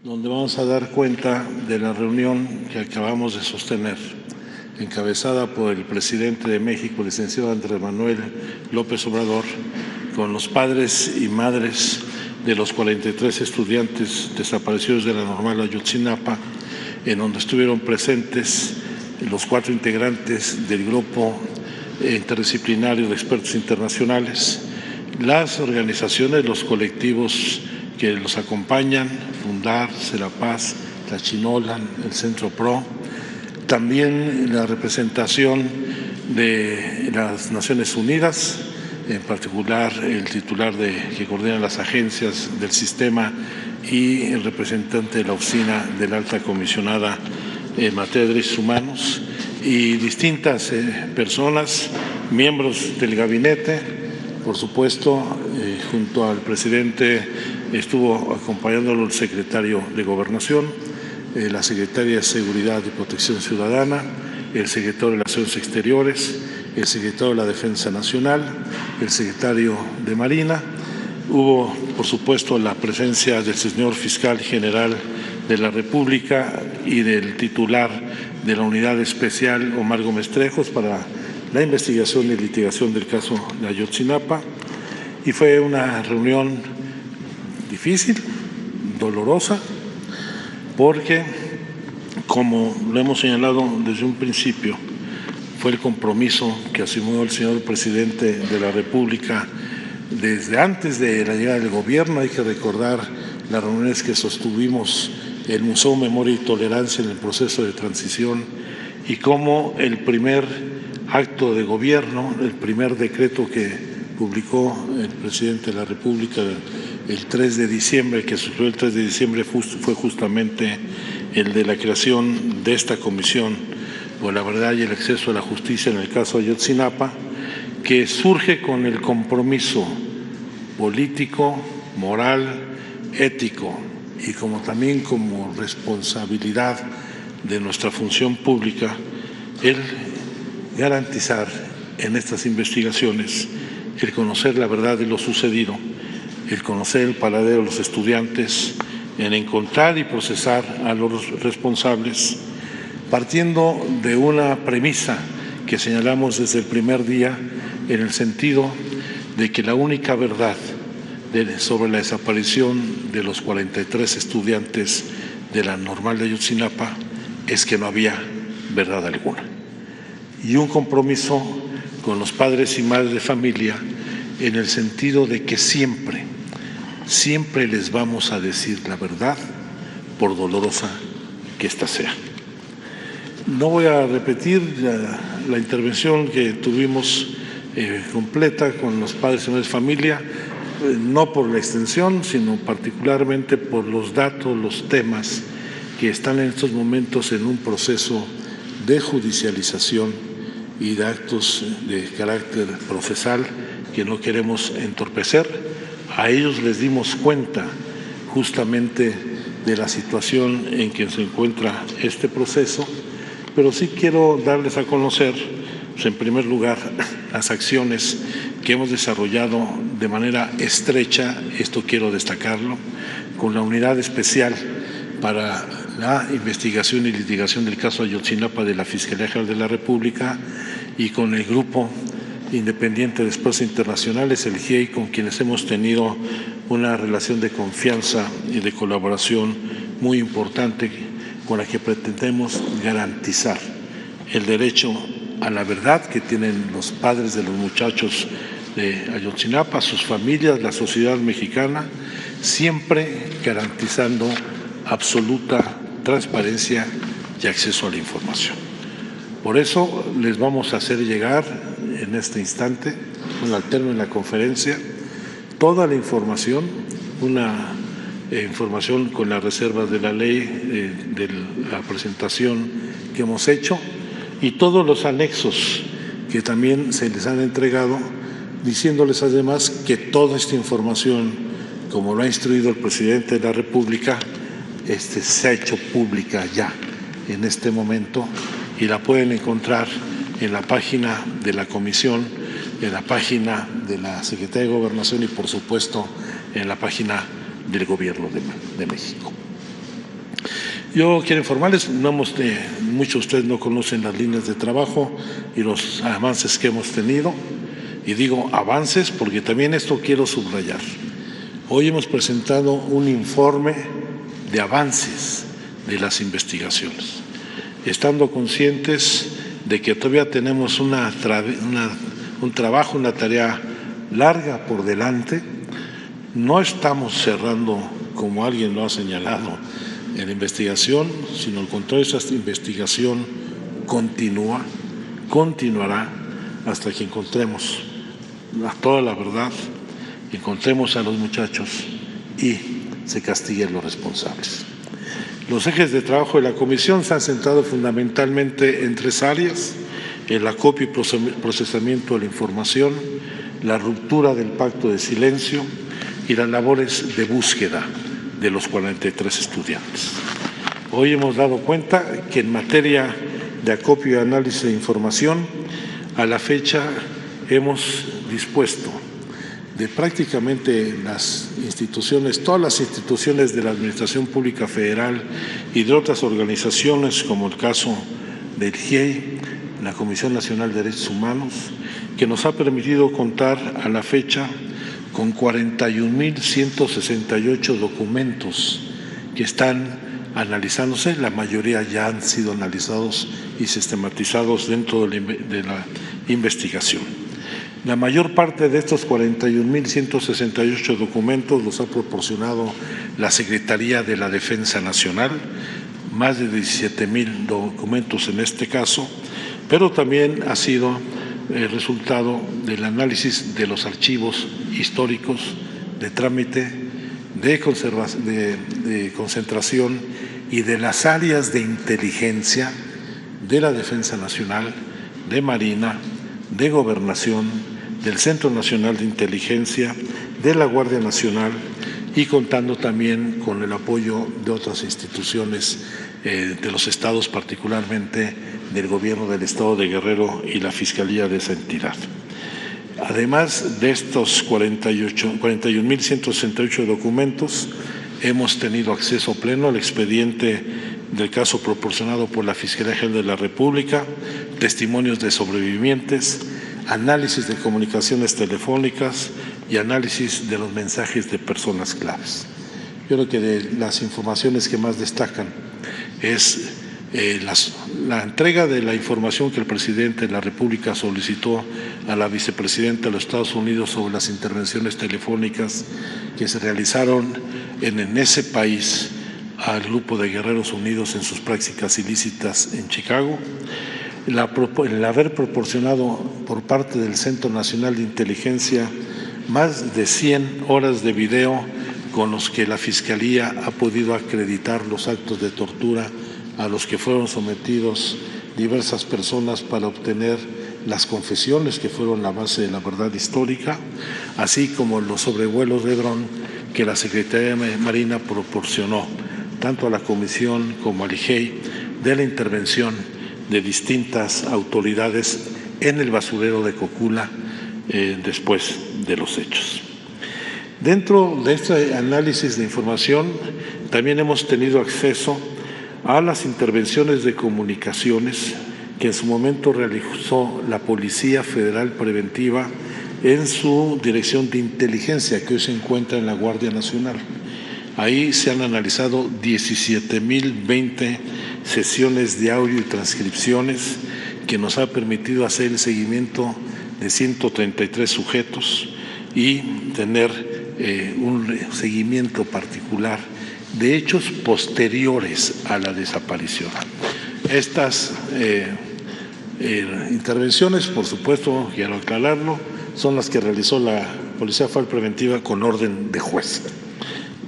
donde vamos a dar cuenta de la reunión que acabamos de sostener, encabezada por el presidente de México, licenciado Andrés Manuel López Obrador, con los padres y madres de los 43 estudiantes desaparecidos de la Normal Ayotzinapa, en donde estuvieron presentes los 4 integrantes del grupo interdisciplinario de expertos internacionales, las organizaciones, los colectivos que los acompañan, Fundar, Serapaz, La Chinola, el Centro PRO, también la representación de las Naciones Unidas, en particular el titular que coordina las agencias del sistema y el representante de la oficina de la Alta Comisionada en materia de derechos humanos, y distintas personas, miembros del gabinete. Por supuesto, junto al presidente estuvo acompañándolo el secretario de Gobernación, la secretaria de Seguridad y Protección Ciudadana, el secretario de Relaciones Exteriores, el secretario de la Defensa Nacional, el secretario de Marina. Hubo, por supuesto, la presencia del señor fiscal general de la República y del titular de la Unidad Especial, Omar Gómez Trejos, para la investigación y litigación del caso de Ayotzinapa. Y fue una reunión difícil, dolorosa, porque, como lo hemos señalado desde un principio, fue el compromiso que asumió el señor presidente de la República desde antes de la llegada del gobierno. Hay que recordar las reuniones que sostuvimos en el Museo Memoria y Tolerancia en el proceso de transición, y cómo el primer acto de gobierno, el primer decreto que publicó el presidente de la República el 3 de diciembre, que surgió el 3 de diciembre, fue justamente el de la creación de esta comisión por la verdad y el acceso a la justicia en el caso Ayotzinapa, que surge con el compromiso político, moral, ético y también como responsabilidad de nuestra función pública el garantizar en estas investigaciones el conocer la verdad de lo sucedido, el conocer el paradero de los estudiantes, en encontrar y procesar a los responsables, partiendo de una premisa que señalamos desde el primer día, en el sentido de que la única verdad sobre la desaparición de los 43 estudiantes de la Normal de Ayotzinapa es que no había verdad alguna. Y un compromiso con los padres y madres de familia en el sentido de que siempre les vamos a decir la verdad, por dolorosa que ésta sea. No voy a repetir la intervención que tuvimos completa con los padres y madres de familia, no por la extensión, sino particularmente por los datos, los temas que están en estos momentos en un proceso de judicialización y de actos de carácter procesal que no queremos entorpecer. A ellos les dimos cuenta justamente de la situación en que se encuentra este proceso, pero sí quiero darles a conocer, pues, en primer lugar, las acciones que hemos desarrollado de manera estrecha, esto quiero destacarlo, con la Unidad Especial para la Investigación y Litigación del caso Ayotzinapa de la Fiscalía General de la República y con el Grupo Independiente de Expertos Internacionales, el GIEI, con quienes hemos tenido una relación de confianza y de colaboración muy importante, con la que pretendemos garantizar el derecho a la verdad que tienen los padres de los muchachos de Ayotzinapa, sus familias, la sociedad mexicana, siempre garantizando absoluta transparencia y acceso a la información. Por eso les vamos a hacer llegar en este instante, al término de la conferencia, toda la información, una información con las reservas de la ley, de la presentación que hemos hecho, y todos los anexos que también se les han entregado, diciéndoles además que toda esta información, como lo ha instruido el presidente de la República, se ha hecho pública ya en este momento, y la pueden encontrar en la página de la Comisión, en la página de la Secretaría de Gobernación y, por supuesto, en la página del Gobierno de México. Yo quiero informarles, muchos de ustedes no conocen las líneas de trabajo y los avances que hemos tenido, y digo avances porque también esto quiero subrayar. Hoy hemos presentado un informe de avances de las investigaciones, estando conscientes de que todavía tenemos un trabajo, una tarea larga por delante. No estamos cerrando, como alguien lo ha señalado, en la investigación, sino al contrario, esta investigación continuará hasta que encontremos toda la verdad, encontremos a los muchachos y se castiguen a los responsables. Los ejes de trabajo de la comisión se han centrado fundamentalmente en 3 áreas: el acopio y procesamiento de la información, la ruptura del pacto de silencio y las labores de búsqueda de los 43 estudiantes. Hoy hemos dado cuenta que en materia de acopio y análisis de información, a la fecha hemos dispuesto de prácticamente las instituciones, todas las instituciones de la Administración Pública Federal y de otras organizaciones, como el caso del GIEI, la Comisión Nacional de Derechos Humanos, que nos ha permitido contar a la fecha con 41.168 documentos que están analizándose. La mayoría ya han sido analizados y sistematizados dentro de la investigación. La mayor parte de estos 41.168 documentos los ha proporcionado la Secretaría de la Defensa Nacional, más de 17,000 documentos en este caso, pero también ha sido el resultado del análisis de los archivos históricos de trámite, de concentración y de las áreas de inteligencia de la Defensa Nacional, de Marina, de Gobernación, del Centro Nacional de Inteligencia, de la Guardia Nacional, y contando también con el apoyo de otras instituciones de los estados, particularmente del Gobierno del Estado de Guerrero y la Fiscalía de esa entidad. Además de estos 41.168 documentos, hemos tenido acceso pleno al expediente del caso proporcionado por la Fiscalía General de la República, testimonios de sobrevivientes, análisis de comunicaciones telefónicas y análisis de los mensajes de personas claves. Yo creo que de las informaciones que más destacan es la entrega de la información que el presidente de la República solicitó a la vicepresidenta de los Estados Unidos sobre las intervenciones telefónicas que se realizaron en ese país al grupo de Guerreros Unidos en sus prácticas ilícitas en Chicago, el haber proporcionado por parte del Centro Nacional de Inteligencia más de 100 horas de video con los que la Fiscalía ha podido acreditar los actos de tortura a los que fueron sometidos diversas personas para obtener las confesiones que fueron la base de la verdad histórica, así como los sobrevuelos de dron que la Secretaría de Marina proporcionó tanto a la Comisión como al IGEI de la intervención de distintas autoridades en el basurero de Cocula después de los hechos. Dentro de este análisis de información también hemos tenido acceso a las intervenciones de comunicaciones que en su momento realizó la Policía Federal Preventiva en su Dirección de Inteligencia, que hoy se encuentra en la Guardia Nacional. Ahí se han analizado 17,020 sesiones de audio y transcripciones que nos ha permitido hacer el seguimiento de 133 sujetos y tener un seguimiento particular de hechos posteriores a la desaparición. Estas intervenciones, por supuesto, quiero aclararlo, son las que realizó la Policía Federal Preventiva con orden de juez.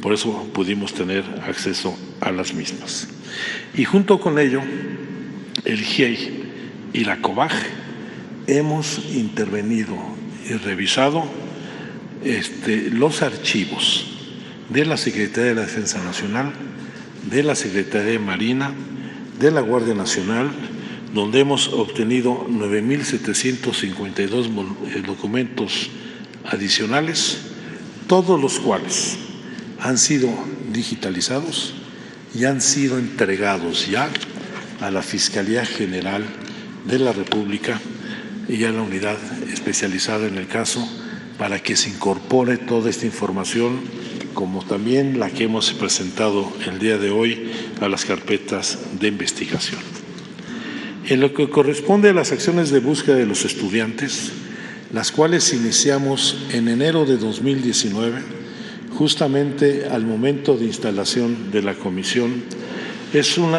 Por eso pudimos tener acceso a las mismas. Y junto con ello, el GIEI y la COBAG hemos intervenido y revisado los archivos de la Secretaría de la Defensa Nacional, de la Secretaría de Marina, de la Guardia Nacional, donde hemos obtenido 9,752 documentos adicionales, todos los cuales han sido digitalizados y han sido entregados ya a la Fiscalía General de la República y a la unidad especializada en el caso para que se incorpore toda esta información, como también la que hemos presentado el día de hoy a las carpetas de investigación. En lo que corresponde a las acciones de búsqueda de los estudiantes, las cuales iniciamos en enero de 2019, justamente al momento de instalación de la comisión,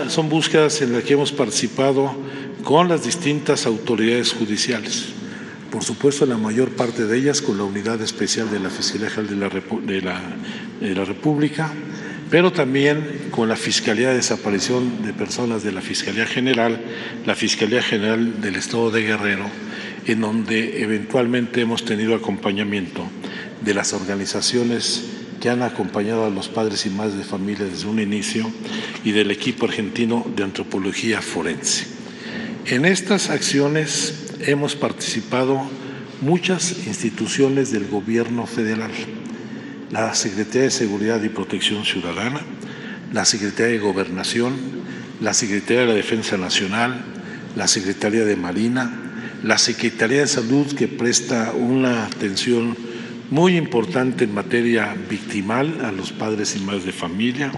son búsquedas en las que hemos participado con las distintas autoridades judiciales. Por supuesto, la mayor parte de ellas con la Unidad Especial de la Fiscalía General de la República, pero también con la Fiscalía de Desaparición de Personas de la Fiscalía General, la Fiscalía General del Estado de Guerrero, en donde eventualmente hemos tenido acompañamiento de las organizaciones que han acompañado a los padres y madres de familia desde un inicio y del equipo argentino de antropología forense. En estas acciones hemos participado muchas instituciones del gobierno federal, la Secretaría de Seguridad y Protección Ciudadana, la Secretaría de Gobernación, la Secretaría de la Defensa Nacional, la Secretaría de Marina, la Secretaría de Salud, que presta una atención muy importante en materia victimal a los padres y madres de familia,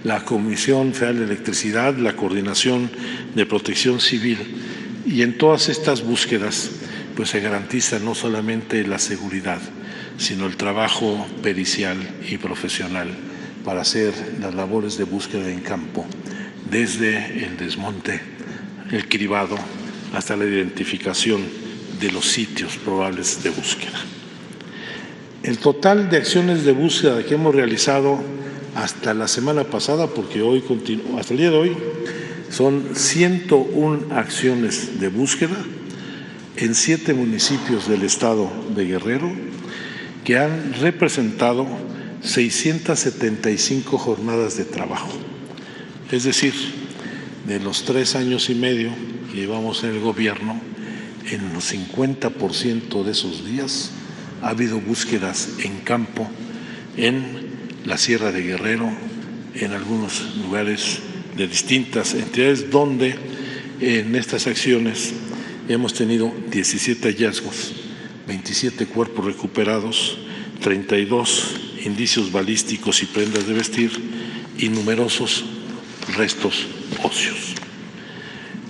la Comisión Federal de Electricidad, la Coordinación de Protección Civil. Y en todas estas búsquedas pues se garantiza no solamente la seguridad, sino el trabajo pericial y profesional para hacer las labores de búsqueda en campo, desde el desmonte, el cribado, hasta la identificación de los sitios probables de búsqueda. El total de acciones de búsqueda que hemos realizado hasta la semana pasada, porque hoy continúa, hasta el día de hoy, son 101 acciones de búsqueda en 7 municipios del estado de Guerrero, que han representado 675 jornadas de trabajo. Es decir, de los 3 años y medio que llevamos en el gobierno, en los 50% de esos días ha habido búsquedas en campo, en la Sierra de Guerrero, en algunos lugares de distintas entidades, donde en estas acciones hemos tenido 17 hallazgos, 27 cuerpos recuperados, 32 indicios balísticos y prendas de vestir y numerosos restos óseos.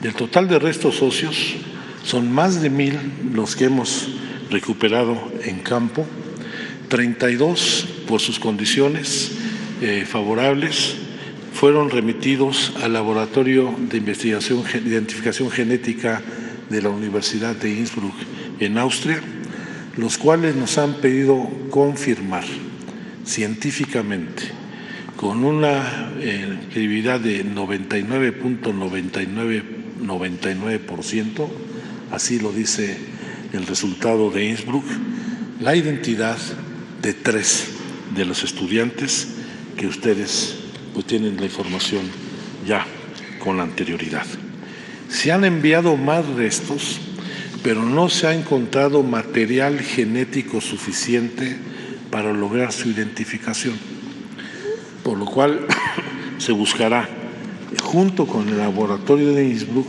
Del total de restos óseos, son más de 1,000 los que hemos recuperado en campo, 32 por sus condiciones favorables fueron remitidos al Laboratorio de Identificación Genética de la Universidad de Innsbruck en Austria, los cuales nos han pedido confirmar científicamente con una credibilidad de 99.99%, así lo dice el resultado de Innsbruck, la identidad de 3 de los estudiantes que ustedes pues tienen la información ya con anterioridad. Se han enviado más restos, pero no se ha encontrado material genético suficiente para lograr su identificación, por lo cual se buscará, junto con el laboratorio de Innsbruck,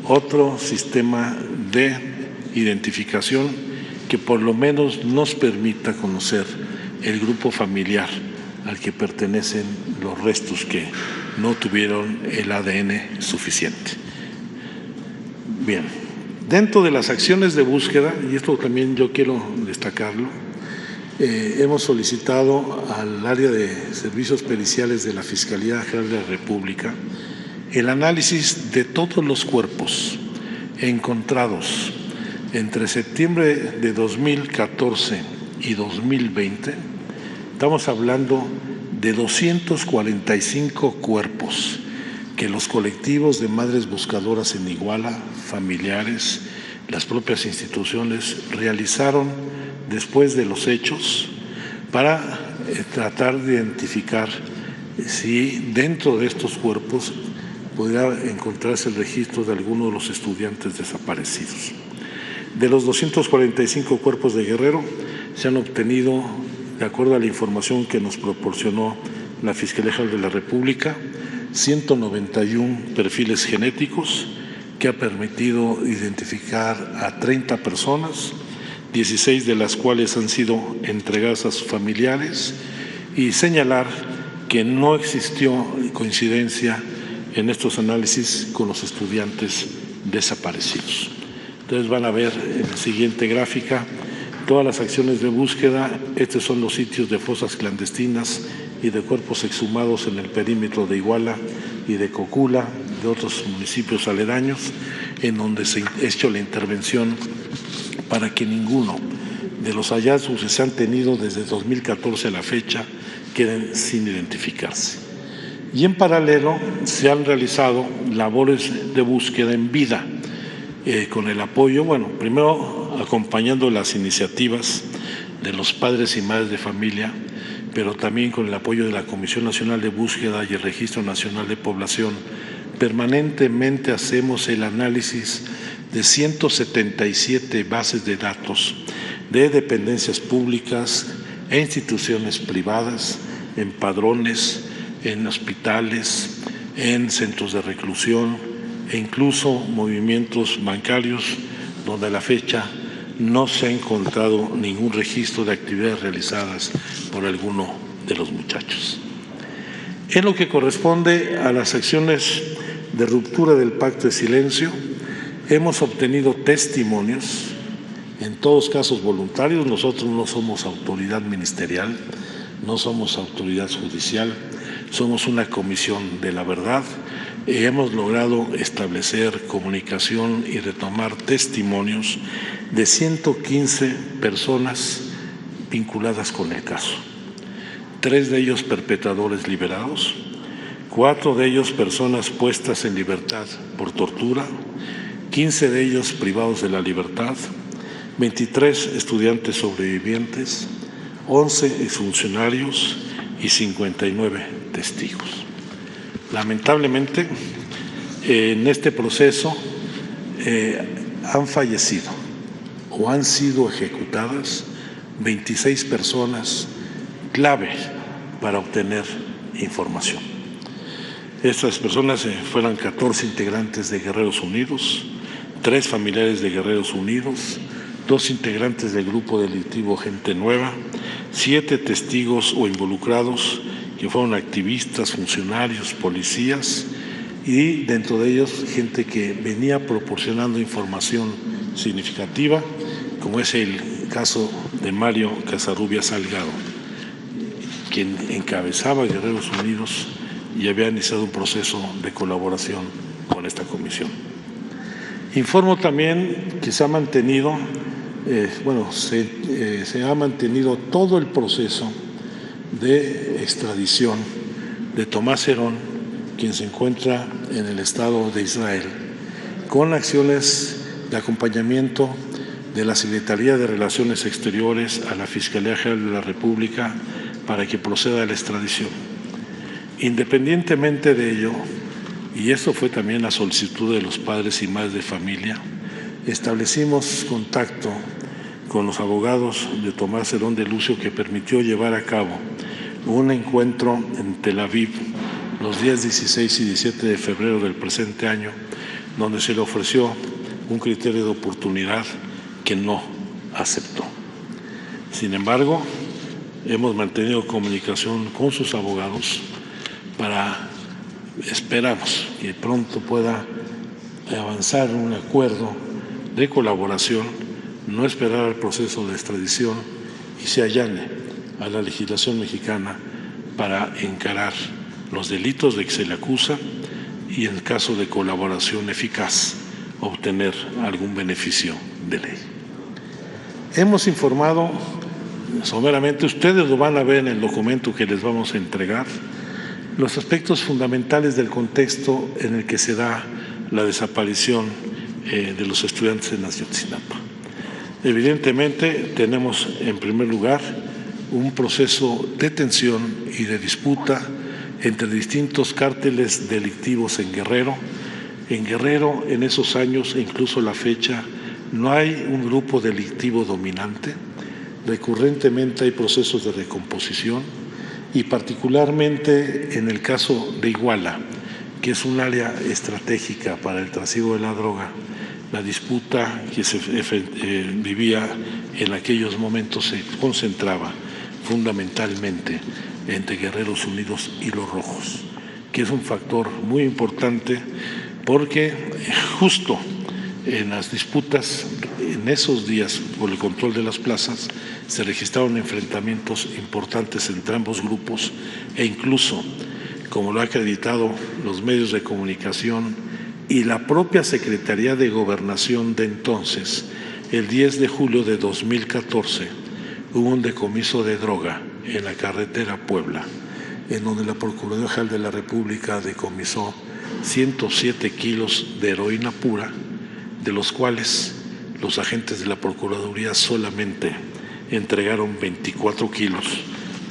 otro sistema de identificación que por lo menos nos permita conocer el grupo familiar al que pertenecen los restos que no tuvieron el ADN suficiente. Bien, dentro de las acciones de búsqueda, y esto también yo quiero destacarlo, hemos solicitado al área de servicios periciales de la Fiscalía General de la República el análisis de todos los cuerpos encontrados entre septiembre de 2014 y 2020. Estamos hablando de 245 cuerpos que los colectivos de madres buscadoras en Iguala, familiares, las propias instituciones realizaron después de los hechos para tratar de identificar si dentro de estos cuerpos podría encontrarse el registro de alguno de los estudiantes desaparecidos. De los 245 cuerpos de Guerrero se han obtenido, de acuerdo a la información que nos proporcionó la Fiscalía General de la República, 191 perfiles genéticos que ha permitido identificar a 30 personas, 16 de las cuales han sido entregadas a sus familiares, y señalar que no existió coincidencia en estos análisis con los estudiantes desaparecidos. Entonces van a ver en la siguiente gráfica todas las acciones de búsqueda. Estos son los sitios de fosas clandestinas y de cuerpos exhumados en el perímetro de Iguala y de Cocula, de otros municipios aledaños, en donde se ha hecho la intervención para que ninguno de los hallazgos que se han tenido desde 2014 a la fecha queden sin identificarse. Y en paralelo se han realizado labores de búsqueda en vida, con el apoyo, primero acompañando las iniciativas de los padres y madres de familia, pero también con el apoyo de la Comisión Nacional de Búsqueda y el Registro Nacional de Población. Permanentemente hacemos el análisis de 177 bases de datos de dependencias públicas e instituciones privadas, en padrones, en hospitales, en centros de reclusión e incluso movimientos bancarios, donde a la fecha no se ha encontrado ningún registro de actividades realizadas por alguno de los muchachos. En lo que corresponde a las acciones de ruptura del pacto de silencio, hemos obtenido testimonios, en todos casos voluntarios. Nosotros no somos autoridad ministerial, no somos autoridad judicial, somos una comisión de la verdad. Hemos logrado establecer comunicación y retomar testimonios de 115 personas vinculadas con el caso. 3 de ellos perpetradores liberados, 4 de ellos personas puestas en libertad por tortura, 15 de ellos privados de la libertad, 23 estudiantes sobrevivientes, 11 exfuncionarios y 59 testigos. Lamentablemente, en este proceso han fallecido o han sido ejecutadas 26 personas clave para obtener información. Estas personas fueron 14 integrantes de Guerreros Unidos, 3 familiares de Guerreros Unidos, 2 integrantes del grupo delictivo Gente Nueva, 7 testigos o involucrados que fueron activistas, funcionarios, policías, y dentro de ellos gente que venía proporcionando información significativa, como es el caso de Mario Casarrubias Salgado, quien encabezaba Guerreros Unidos y había iniciado un proceso de colaboración con esta comisión. Informo también que se ha mantenido, se ha mantenido todo el proceso de extradición de Tomás Herón, quien se encuentra en el Estado de Israel, con acciones de acompañamiento de la Secretaría de Relaciones Exteriores a la Fiscalía General de la República para que proceda a la extradición. Independientemente de ello, y esto fue también la solicitud de los padres y madres de familia, establecimos contacto con los abogados de Tomás Herón de Lucio, que permitió llevar a cabo un encuentro en Tel Aviv los días 16 y 17 de febrero del presente año, donde se le ofreció un criterio de oportunidad que no aceptó. Sin embargo, hemos mantenido comunicación con sus abogados esperamos que pronto pueda avanzar un acuerdo de colaboración, no esperar al proceso de extradición y se allane a la legislación mexicana para encarar los delitos de que se le acusa y, en caso de colaboración eficaz, obtener algún beneficio de ley. Hemos informado someramente, ustedes lo van a ver en el documento que les vamos a entregar, los aspectos fundamentales del contexto en el que se da la desaparición de los estudiantes en Ayotzinapa. Evidentemente, tenemos en primer lugar un proceso de tensión y de disputa entre distintos cárteles delictivos en Guerrero. En Guerrero, en esos años e incluso la fecha, no hay un grupo delictivo dominante. Recurrentemente hay procesos de recomposición, y particularmente en el caso de Iguala, que es un área estratégica para el trasiego de la droga, la disputa que se vivía en aquellos momentos se concentraba fundamentalmente entre Guerreros Unidos y Los Rojos, que es un factor muy importante porque justo en las disputas, en esos días, por el control de las plazas, se registraron enfrentamientos importantes entre ambos grupos e incluso, como lo ha acreditado los medios de comunicación y la propia Secretaría de Gobernación de entonces, el 10 de julio de 2014 hubo un decomiso de droga en la carretera Puebla, en donde la Procuraduría General de la República decomisó 107 kilos de heroína pura, de los cuales los agentes de la Procuraduría solamente entregaron 24 kilos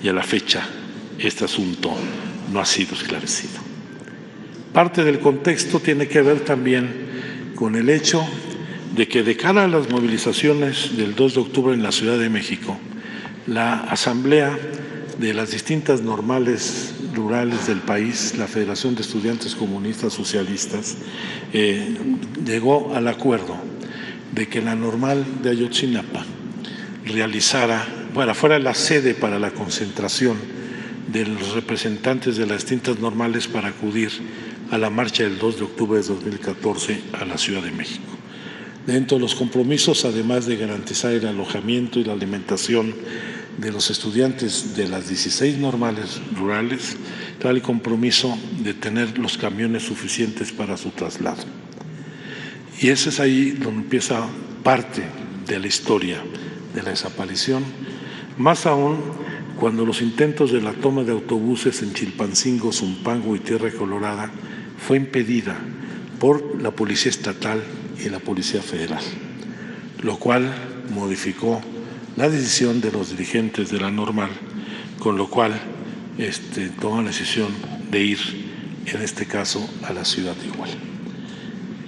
y a la fecha este asunto no ha sido esclarecido. Parte del contexto tiene que ver también con el hecho de que de cara a las movilizaciones del 2 de octubre en la Ciudad de México, la Asamblea de las distintas normales rurales del país, la Federación de Estudiantes Comunistas Socialistas, llegó al acuerdo de que la normal de Ayotzinapa fuera la sede para la concentración de los representantes de las distintas normales para acudir a la marcha del 2 de octubre de 2014 a la Ciudad de México. Dentro de los compromisos, además de garantizar el alojamiento y la alimentación de los estudiantes de las 16 normales rurales, está el compromiso de tener los camiones suficientes para su traslado. Y ese es ahí donde empieza parte de la historia de la desaparición, más aún cuando los intentos de la toma de autobuses en Chilpancingo, Zumpango y Tierra Colorada fue impedida por la Policía Estatal y la Policía Federal, lo cual modificó la decisión de los dirigentes de la normal, con lo cual toman la decisión de ir, en este caso, a la ciudad igual.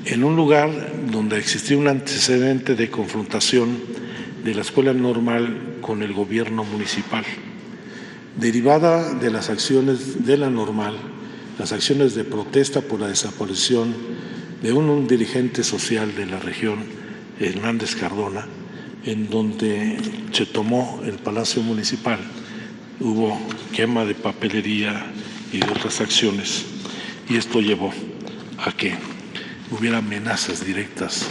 En un lugar donde existía un antecedente de confrontación de la escuela normal con el gobierno municipal, derivada de las acciones de la normal, las acciones de protesta por la desaparición de un dirigente social de la región, Hernández Cardona, en donde se tomó el Palacio Municipal, hubo quema de papelería y de otras acciones, y esto llevó a que hubiera amenazas directas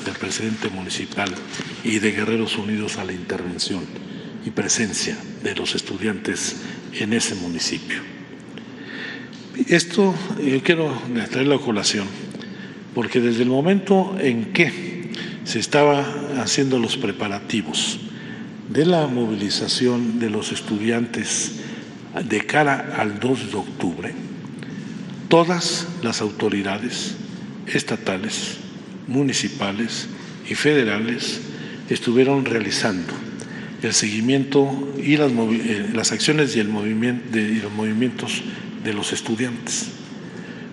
del presidente municipal y de Guerreros Unidos a la intervención y presencia de los estudiantes en ese municipio. Esto yo quiero traerlo a colación, porque desde el momento en que se estaba haciendo los preparativos de la movilización de los estudiantes de cara al 2 de octubre, todas las autoridades estatales, municipales y federales estuvieron realizando el seguimiento y las acciones y los movimientos de los estudiantes.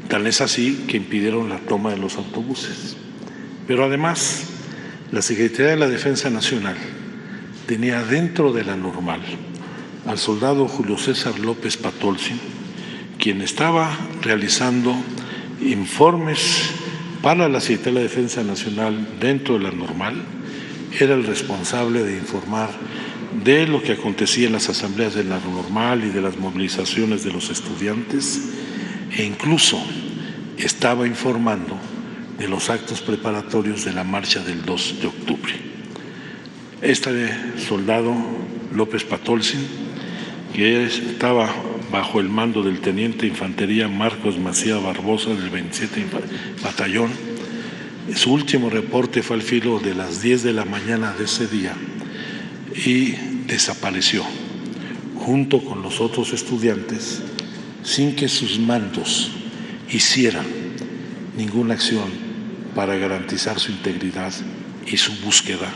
Tal es así que impidieron la toma de los autobuses. Pero además, la Secretaría de la Defensa Nacional tenía dentro de la normal al soldado Julio César López Patolzin, quien estaba realizando informes para la Secretaría de la Defensa Nacional dentro de la normal, era el responsable de informar de lo que acontecía en las asambleas de la normal y de las movilizaciones de los estudiantes, e incluso estaba informando de los actos preparatorios de la marcha del 2 de octubre. Este soldado López Patolzin, que estaba bajo el mando del teniente de infantería Marcos Macía Barbosa del 27 Batallón, su último reporte fue al filo de las 10 de la mañana de ese día y desapareció junto con los otros estudiantes sin que sus mandos hicieran ninguna acción para garantizar su integridad y su búsqueda,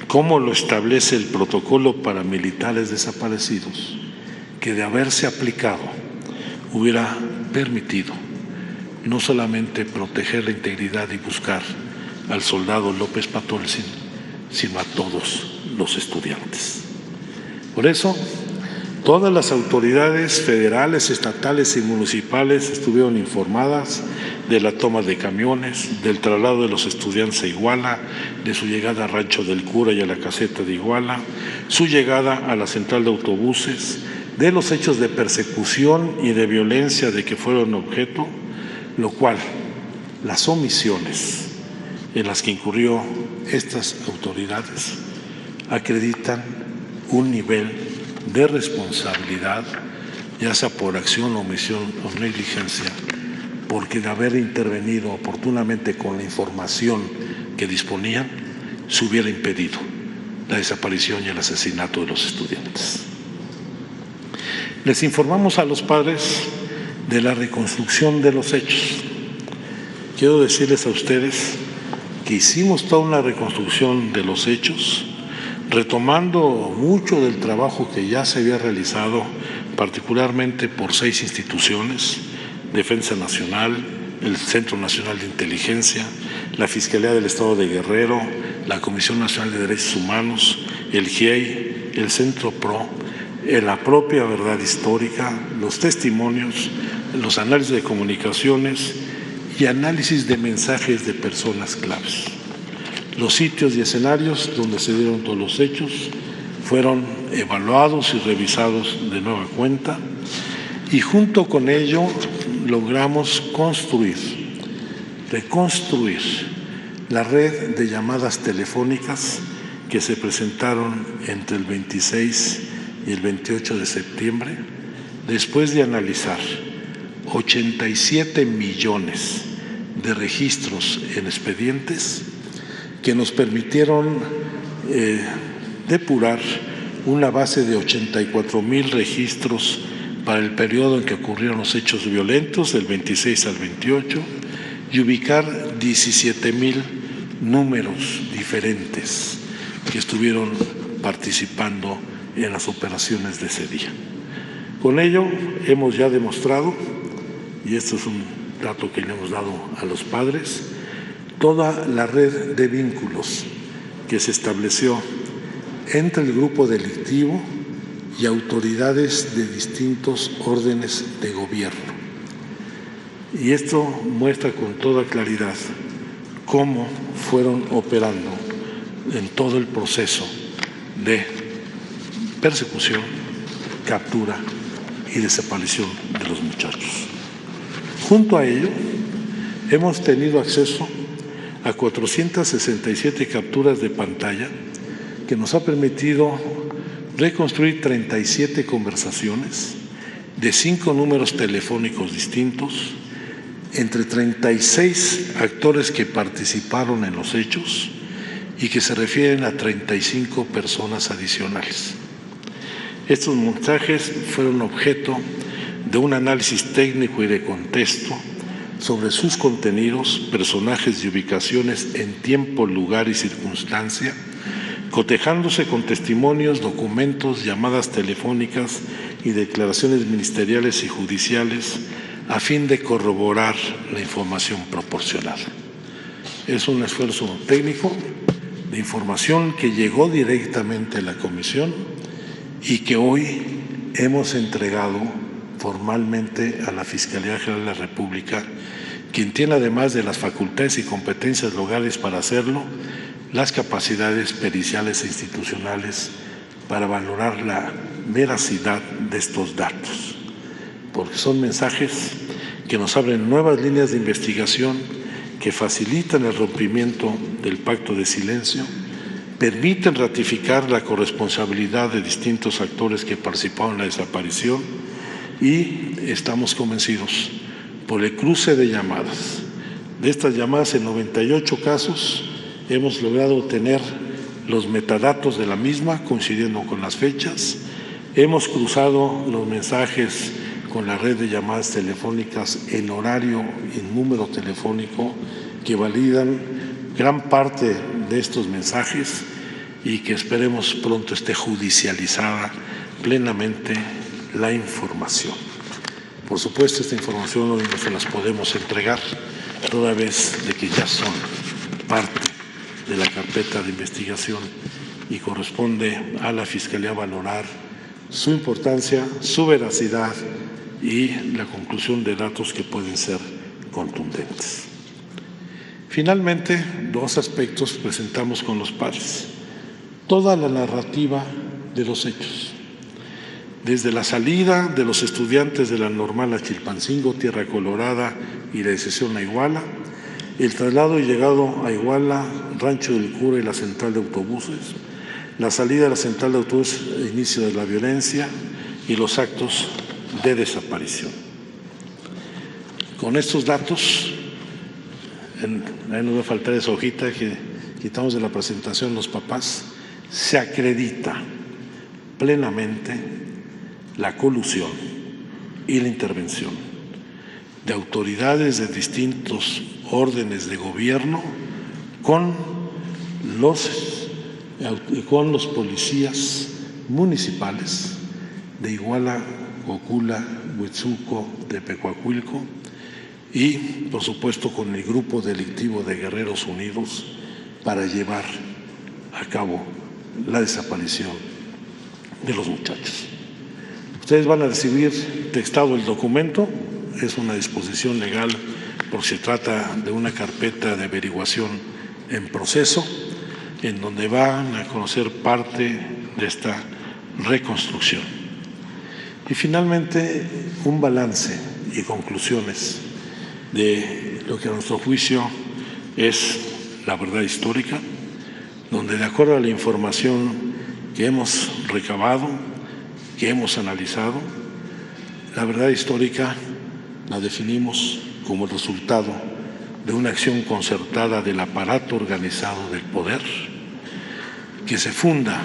como lo establece el protocolo para militares desaparecidos, que de haberse aplicado hubiera permitido no solamente proteger la integridad y buscar al soldado López Patolzin, sino a todos los estudiantes. Por eso, Todas las autoridades federales, estatales y municipales estuvieron informadas de la toma de camiones, del traslado de los estudiantes a Iguala, de su llegada a Rancho del Cura y a la caseta de Iguala, su llegada a la central de autobuses, de los hechos de persecución y de violencia de que fueron objeto, lo cual las omisiones en las que incurrió estas autoridades acreditan un nivel de responsabilidad, ya sea por acción, omisión o negligencia, porque de haber intervenido oportunamente con la información que disponían, se hubiera impedido la desaparición y el asesinato de los estudiantes. Les informamos a los padres de la reconstrucción de los hechos. Quiero decirles a ustedes que hicimos toda una reconstrucción de los hechos, retomando mucho del trabajo que ya se había realizado, particularmente por 6 instituciones: Defensa Nacional, el Centro Nacional de Inteligencia, la Fiscalía del Estado de Guerrero, la Comisión Nacional de Derechos Humanos, el GIEI, el Centro PRO, la propia verdad histórica, los testimonios, los análisis de comunicaciones y análisis de mensajes de personas claves. Los sitios y escenarios donde se dieron todos los hechos fueron evaluados y revisados de nueva cuenta, y junto con ello logramos reconstruir la red de llamadas telefónicas que se presentaron entre el 26 y el 28 de septiembre, después de analizar 87 millones de registros en expedientes que nos permitieron depurar una base de 84,000 registros para el periodo en que ocurrieron los hechos violentos, del 26 al 28, y ubicar 17,000 números diferentes que estuvieron participando en las operaciones de ese día. Con ello hemos ya demostrado, y esto es un dato que le hemos dado a los padres, toda la red de vínculos que se estableció entre el grupo delictivo y autoridades de distintos órdenes de gobierno. Y esto muestra con toda claridad cómo fueron operando en todo el proceso de persecución, captura y desaparición de los muchachos. Junto a ello, hemos tenido acceso a 467 capturas de pantalla que nos ha permitido reconstruir 37 conversaciones de 5 números telefónicos distintos entre 36 actores que participaron en los hechos y que se refieren a 35 personas adicionales. Estos mensajes fueron objeto de un análisis técnico y de contexto sobre sus contenidos, personajes y ubicaciones en tiempo, lugar y circunstancia, cotejándose con testimonios, documentos, llamadas telefónicas y declaraciones ministeriales y judiciales a fin de corroborar la información proporcionada. Es un esfuerzo técnico de información que llegó directamente a la Comisión y que hoy hemos entregado formalmente a la Fiscalía General de la República, quien tiene, además de las facultades y competencias legales para hacerlo, las capacidades periciales e institucionales para valorar la veracidad de estos datos, porque son mensajes que nos abren nuevas líneas de investigación, que facilitan el rompimiento del pacto de silencio, permiten ratificar la corresponsabilidad de distintos actores que participaron en la desaparición, y estamos convencidos por el cruce de llamadas. De estas llamadas, en 98 casos, hemos logrado obtener los metadatos de la misma, coincidiendo con las fechas. Hemos cruzado los mensajes con la red de llamadas telefónicas en horario y número telefónico que validan gran parte de estos mensajes y que esperemos pronto esté judicializada plenamente la información. Por supuesto, esta información hoy no se las podemos entregar, toda vez de que ya son parte de la carpeta de investigación y corresponde a la Fiscalía valorar su importancia, su veracidad y la conclusión de datos que pueden ser contundentes. Finalmente, dos aspectos presentamos con los padres. Toda la narrativa de los hechos, desde la salida de los estudiantes de la normal a Chilpancingo, Tierra Colorada y la decisión a Iguala, el traslado y llegado a Iguala, Rancho del Cura y la central de autobuses, la salida de la central de autobuses, el inicio de la violencia y los actos de desaparición. Con estos datos, ahí nos va a faltar esa hojita que quitamos de la presentación los papás, se acredita plenamente la colusión y la intervención de autoridades de distintos órdenes de gobierno con los policías municipales de Iguala, Cocula, Huitzuco, Tepecuacuilco y, por supuesto, con el grupo delictivo de Guerreros Unidos para llevar a cabo la desaparición de los muchachos. Ustedes van a recibir textado el documento, es una disposición legal porque se trata de una carpeta de averiguación en proceso, en donde van a conocer parte de esta reconstrucción. Y finalmente, un balance y conclusiones de lo que a nuestro juicio es la verdad histórica, donde de acuerdo a la información que hemos recabado, que hemos analizado, la verdad histórica la definimos como el resultado de una acción concertada del aparato organizado del poder, que se funda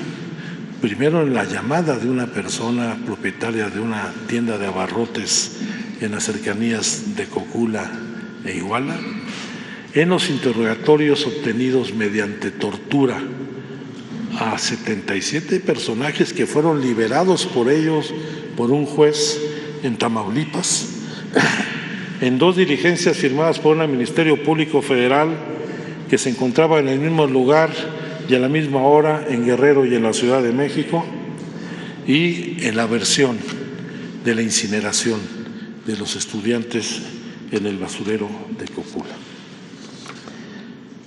primero en la llamada de una persona propietaria de una tienda de abarrotes en las cercanías de Cocula e Iguala, en los interrogatorios obtenidos mediante tortura a 77 personajes que fueron liberados por ellos por un juez en Tamaulipas, en dos diligencias firmadas por un Ministerio Público Federal que se encontraba en el mismo lugar y a la misma hora en Guerrero y en la Ciudad de México, y en la versión de la incineración de los estudiantes en el basurero de Cocula.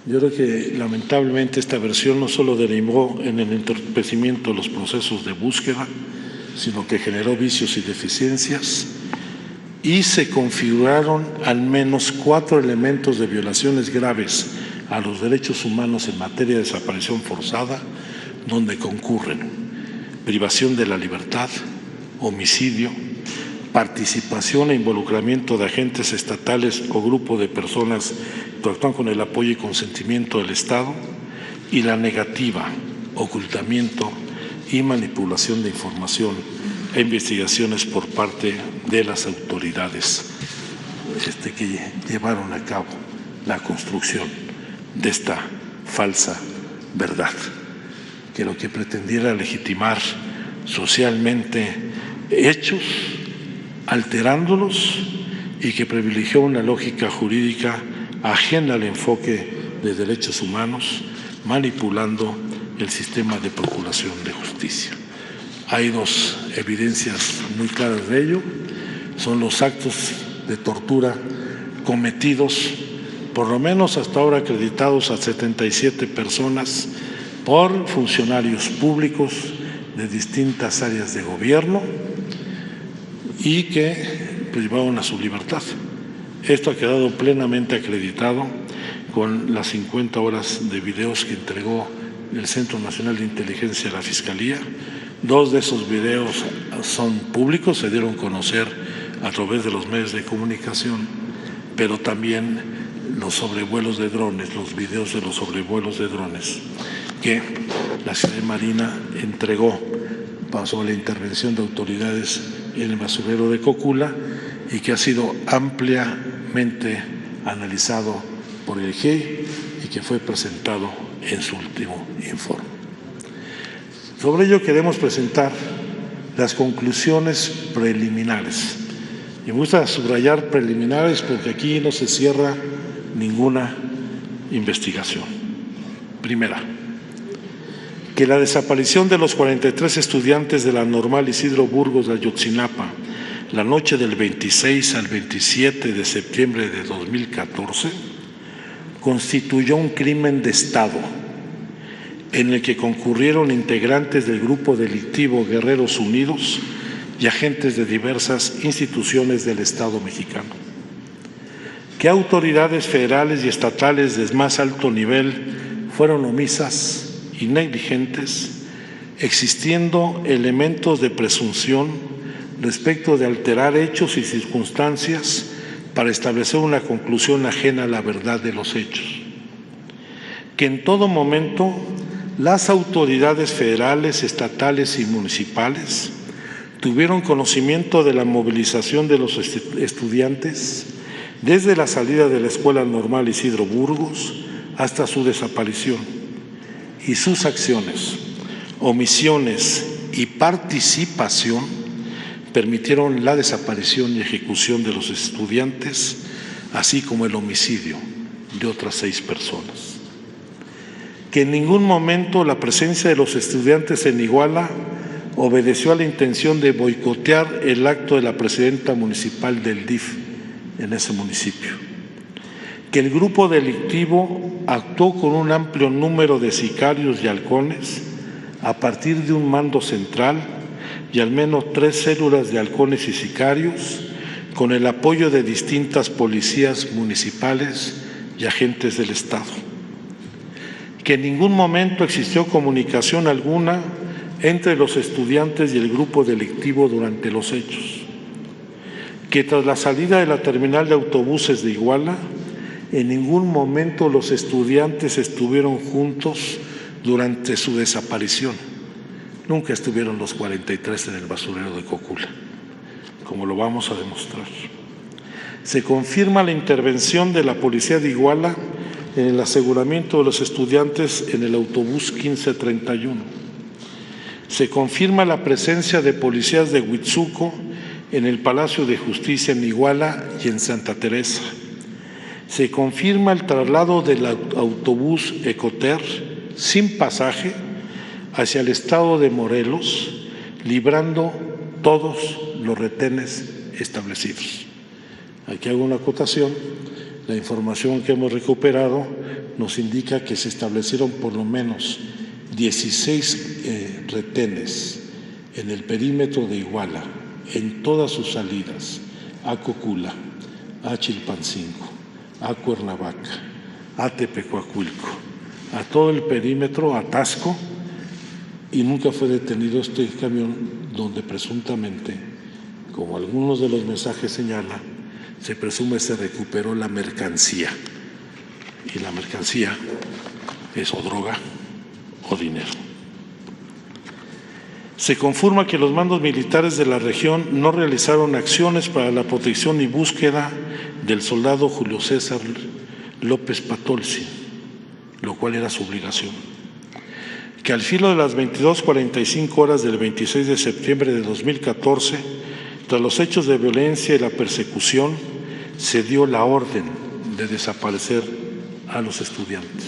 Yo creo que lamentablemente esta versión no solo derivó en el entorpecimiento de los procesos de búsqueda, sino que generó vicios y deficiencias, y se configuraron al menos 4 elementos de violaciones graves a los derechos humanos en materia de desaparición forzada, donde concurren privación de la libertad, homicidio, participación e involucramiento de agentes estatales o grupo de personas que actúan con el apoyo y consentimiento del Estado, y la negativa, ocultamiento y manipulación de información e investigaciones por parte de las autoridades que llevaron a cabo la construcción de esta falsa verdad, que lo que pretendiera legitimar socialmente hechos, alterándolos, y que privilegió una lógica jurídica ajena al enfoque de derechos humanos, manipulando el sistema de procuración de justicia. Hay dos evidencias muy claras de ello: son los actos de tortura cometidos, por lo menos hasta ahora acreditados a 77 personas por funcionarios públicos de distintas áreas de gobierno y que privaron a su libertad. Esto ha quedado plenamente acreditado con las 50 horas de videos que entregó el Centro Nacional de Inteligencia a la Fiscalía. 2 de esos videos son públicos, se dieron a conocer a través de los medios de comunicación, pero también los sobrevuelos de drones, los videos de los sobrevuelos de drones que la Ciudad Marina entregó sobre la intervención de autoridades en el basurero de Cocula, y que ha sido ampliamente analizado por el GIEI y que fue presentado en su último informe. Sobre ello queremos presentar las conclusiones preliminares. Y me gusta subrayar preliminares porque aquí no se cierra ninguna investigación. Primera, que la desaparición de los 43 estudiantes de la Normal Isidro Burgos de Ayotzinapa la noche del 26 al 27 de septiembre de 2014 constituyó un crimen de Estado en el que concurrieron integrantes del grupo delictivo Guerreros Unidos y agentes de diversas instituciones del Estado mexicano. Que autoridades federales y estatales de más alto nivel fueron omisas y negligentes, existiendo elementos de presunción respecto de alterar hechos y circunstancias para establecer una conclusión ajena a la verdad de los hechos. Que en todo momento las autoridades federales, estatales y municipales tuvieron conocimiento de la movilización de los estudiantes desde la salida de la Escuela Normal Isidro Burgos hasta su desaparición, y sus acciones, omisiones y participación permitieron la desaparición y ejecución de los estudiantes, así como el homicidio de otras 6 personas. Que en ningún momento la presencia de los estudiantes en Iguala obedeció a la intención de boicotear el acto de la presidenta municipal del DIF en ese municipio. Que el grupo delictivo actuó con un amplio número de sicarios y halcones a partir de un mando central y al menos 3 células de halcones y sicarios con el apoyo de distintas policías municipales y agentes del Estado. Que en ningún momento existió comunicación alguna entre los estudiantes y el grupo delictivo durante los hechos. Que tras la salida de la terminal de autobuses de Iguala, en ningún momento los estudiantes estuvieron juntos durante su desaparición. Nunca estuvieron los 43 en el basurero de Cocula, como lo vamos a demostrar. Se confirma la intervención de la policía de Iguala en el aseguramiento de los estudiantes en el autobús 1531. Se confirma la presencia de policías de Huitzuco en el Palacio de Justicia en Iguala y en Santa Teresa. Se confirma el traslado del autobús Ecoter sin pasaje hacia el estado de Morelos, librando todos los retenes establecidos. Aquí hago una acotación. La información que hemos recuperado nos indica que se establecieron por lo menos 16 retenes en el perímetro de Iguala, en todas sus salidas, a Cocula, a Chilpancingo, a Cuernavaca, a Tepecuacuilco, a todo el perímetro, a Tasco, y nunca fue detenido este camión donde presuntamente, como algunos de los mensajes señalan, se presume se recuperó la mercancía, y la mercancía es o droga o dinero. Se confirma que los mandos militares de la región no realizaron acciones para la protección y búsqueda del soldado Julio César López Patolsi, lo cual era su obligación. Que al filo de las 22:45 horas del 26 de septiembre de 2014, tras los hechos de violencia y la persecución, se dio la orden de desaparecer a los estudiantes.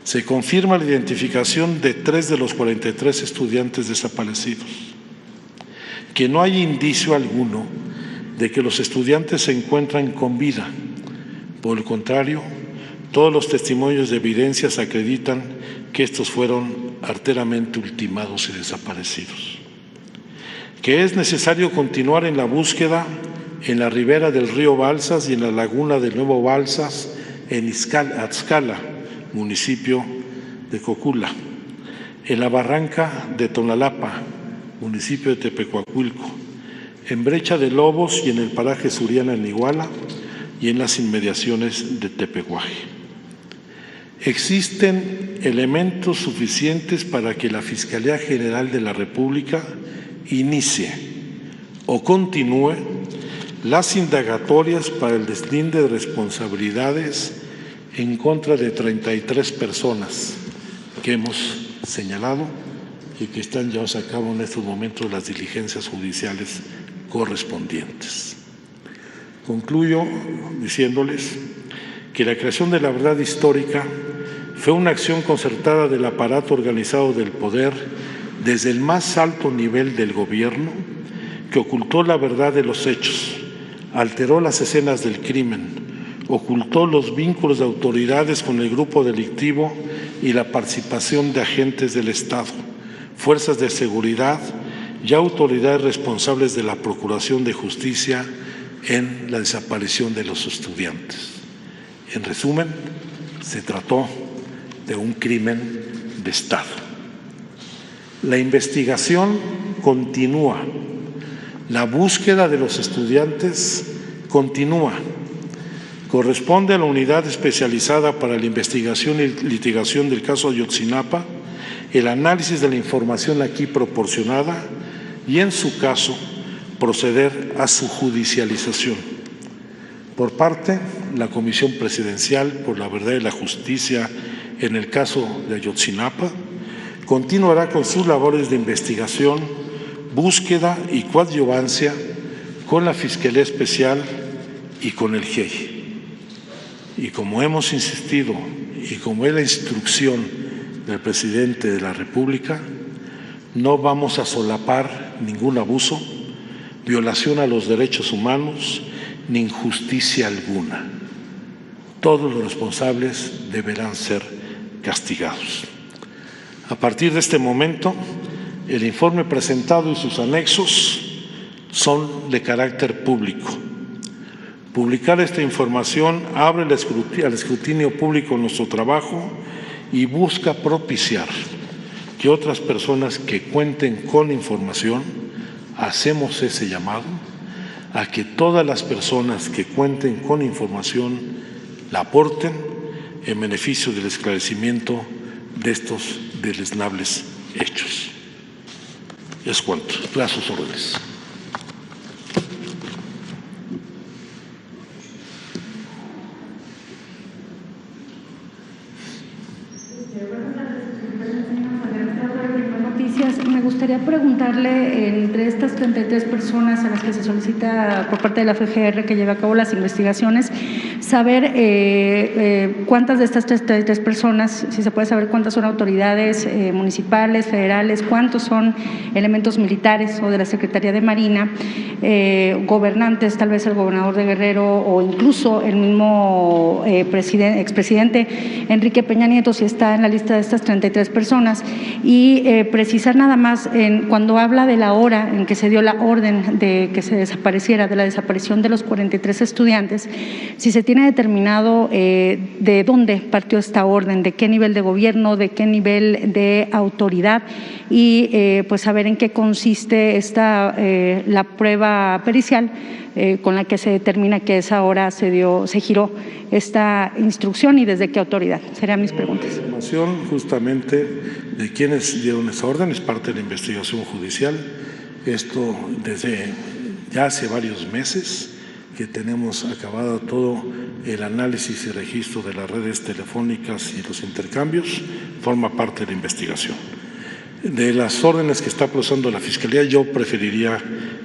Se confirma la identificación de 3 de los 43 estudiantes desaparecidos. Que no hay indicio alguno de que los estudiantes se encuentran con vida. Por el contrario, todos los testimonios de evidencias acreditan que estos fueron arteramente ultimados y desaparecidos. Que es necesario continuar en la búsqueda en la ribera del río Balsas y en la laguna del Nuevo Balsas, en Atzcala, municipio de Cocula, en la barranca de Tonalapa, municipio de Tepecuacuilco, en Brecha de Lobos y en el paraje Suriana en Iguala y en las inmediaciones de Tepehuaje. Existen elementos suficientes para que la Fiscalía General de la República inicie o continúe las indagatorias para el deslinde de responsabilidades en contra de 33 personas que hemos señalado y que están llevadas a cabo en estos momentos las diligencias judiciales correspondientes. Concluyo diciéndoles que la creación de la verdad histórica fue una acción concertada del aparato organizado del poder desde el más alto nivel del gobierno, que ocultó la verdad de los hechos, alteró las escenas del crimen, ocultó los vínculos de autoridades con el grupo delictivo y la participación de agentes del Estado, fuerzas de seguridad y autoridades responsables de la Procuración de Justicia en la desaparición de los estudiantes. En resumen, se trató de un crimen de Estado. La investigación continúa, la búsqueda de los estudiantes continúa. Corresponde a la Unidad Especializada para la Investigación y Litigación del caso Ayotzinapa el análisis de la información aquí proporcionada y, en su caso, proceder a su judicialización. Por parte de la Comisión Presidencial por la Verdad y la Justicia en el caso de Ayotzinapa, continuará con sus labores de investigación, búsqueda y coadyuvancia con la Fiscalía Especial y con el GIEI. Y como hemos insistido y como es la instrucción del Presidente de la República, no vamos a solapar ningún abuso, violación a los derechos humanos ni injusticia alguna. Todos los responsables deberán ser castigados. A partir de este momento, el informe presentado y sus anexos son de carácter público. Publicar esta información abre al escrutinio público nuestro trabajo y busca propiciar que otras personas que cuenten con información, hacemos ese llamado a que todas las personas que cuenten con información la aporten en beneficio del esclarecimiento de estos deleznables hechos. Es cuanto. A sus órdenes. Me gustaría preguntarle, entre estas 33 personas a las que se solicita por parte de la FGR que lleve a cabo las investigaciones, saber cuántas de estas 33 personas, si se puede saber cuántas son autoridades municipales, federales, cuántos son elementos militares o de la Secretaría de Marina, gobernantes, tal vez el gobernador de Guerrero o incluso el mismo expresidente Enrique Peña Nieto, si está en la lista de estas 33 personas, y precisar nada más cuando habla de la hora en que se dio la orden de que se desapareciera, de la desaparición de los 43 estudiantes, si se tiene determinado de dónde partió esta orden, de qué nivel de gobierno, de qué nivel de autoridad, y pues saber en qué consiste la prueba pericial con la que se determina que a esa hora se giró esta instrucción y desde qué autoridad. Serían mis preguntas. La información justamente de quienes dieron esa orden es parte de la investigación judicial. Esto desde ya hace varios meses que tenemos acabado todo el análisis y registro de las redes telefónicas y los intercambios, forma parte de la investigación. De las órdenes que está procesando la Fiscalía, yo preferiría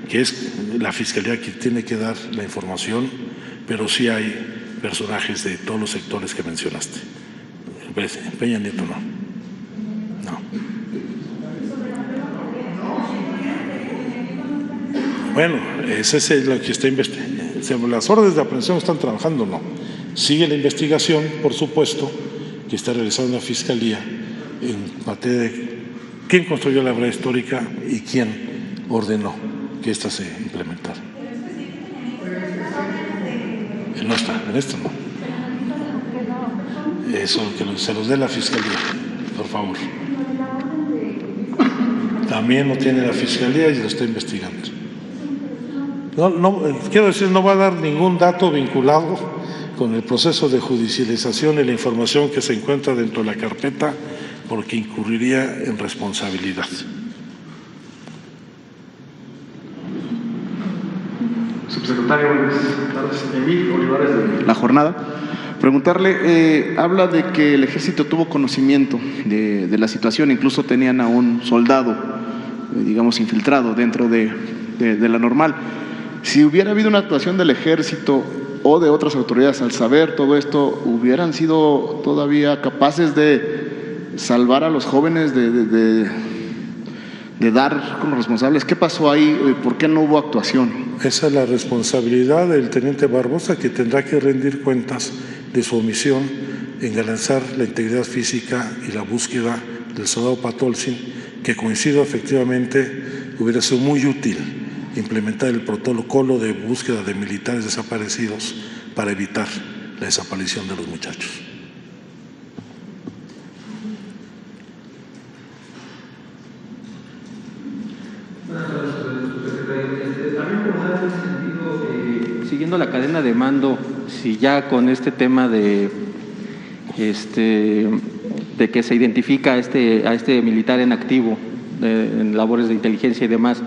que es la Fiscalía quien tiene que dar la información, pero sí hay personajes de todos los sectores que mencionaste. Peña Nieto no. Bueno, ese es lo que está investigando. Las órdenes de aprehensión están trabajando, no. Sigue la investigación, por supuesto, que está realizando la Fiscalía en materia de quién construyó la verdad histórica y quién ordenó que ésta se implementara. No está, en esto no. Eso que se los dé la Fiscalía, por favor. También lo tiene la Fiscalía y lo está investigando. Quiero decir, no va a dar ningún dato vinculado con el proceso de judicialización y la información que se encuentra dentro de la carpeta, porque incurriría en responsabilidad. Subsecretario, buenas tardes. Emil Olivares de La Jornada. Preguntarle, habla de que el ejército tuvo conocimiento de la situación, incluso tenían a un soldado, digamos, infiltrado dentro de la normal. Si hubiera habido una actuación del ejército, o de otras autoridades, al saber todo esto, hubieran sido todavía capaces de salvar a los jóvenes, de dar con los responsables? ¿Qué pasó ahí? ¿Por qué no hubo actuación? Esa es la responsabilidad del teniente Barbosa, que tendrá que rendir cuentas de su omisión en garantizar la integridad física y la búsqueda del soldado Patolzin, que coincido efectivamente, hubiera sido muy útil implementar el protocolo de búsqueda de militares desaparecidos para evitar la desaparición de los muchachos. Siguiendo la cadena de mando, si ya con este tema de que se identifica a este militar en activo en labores de inteligencia y demás,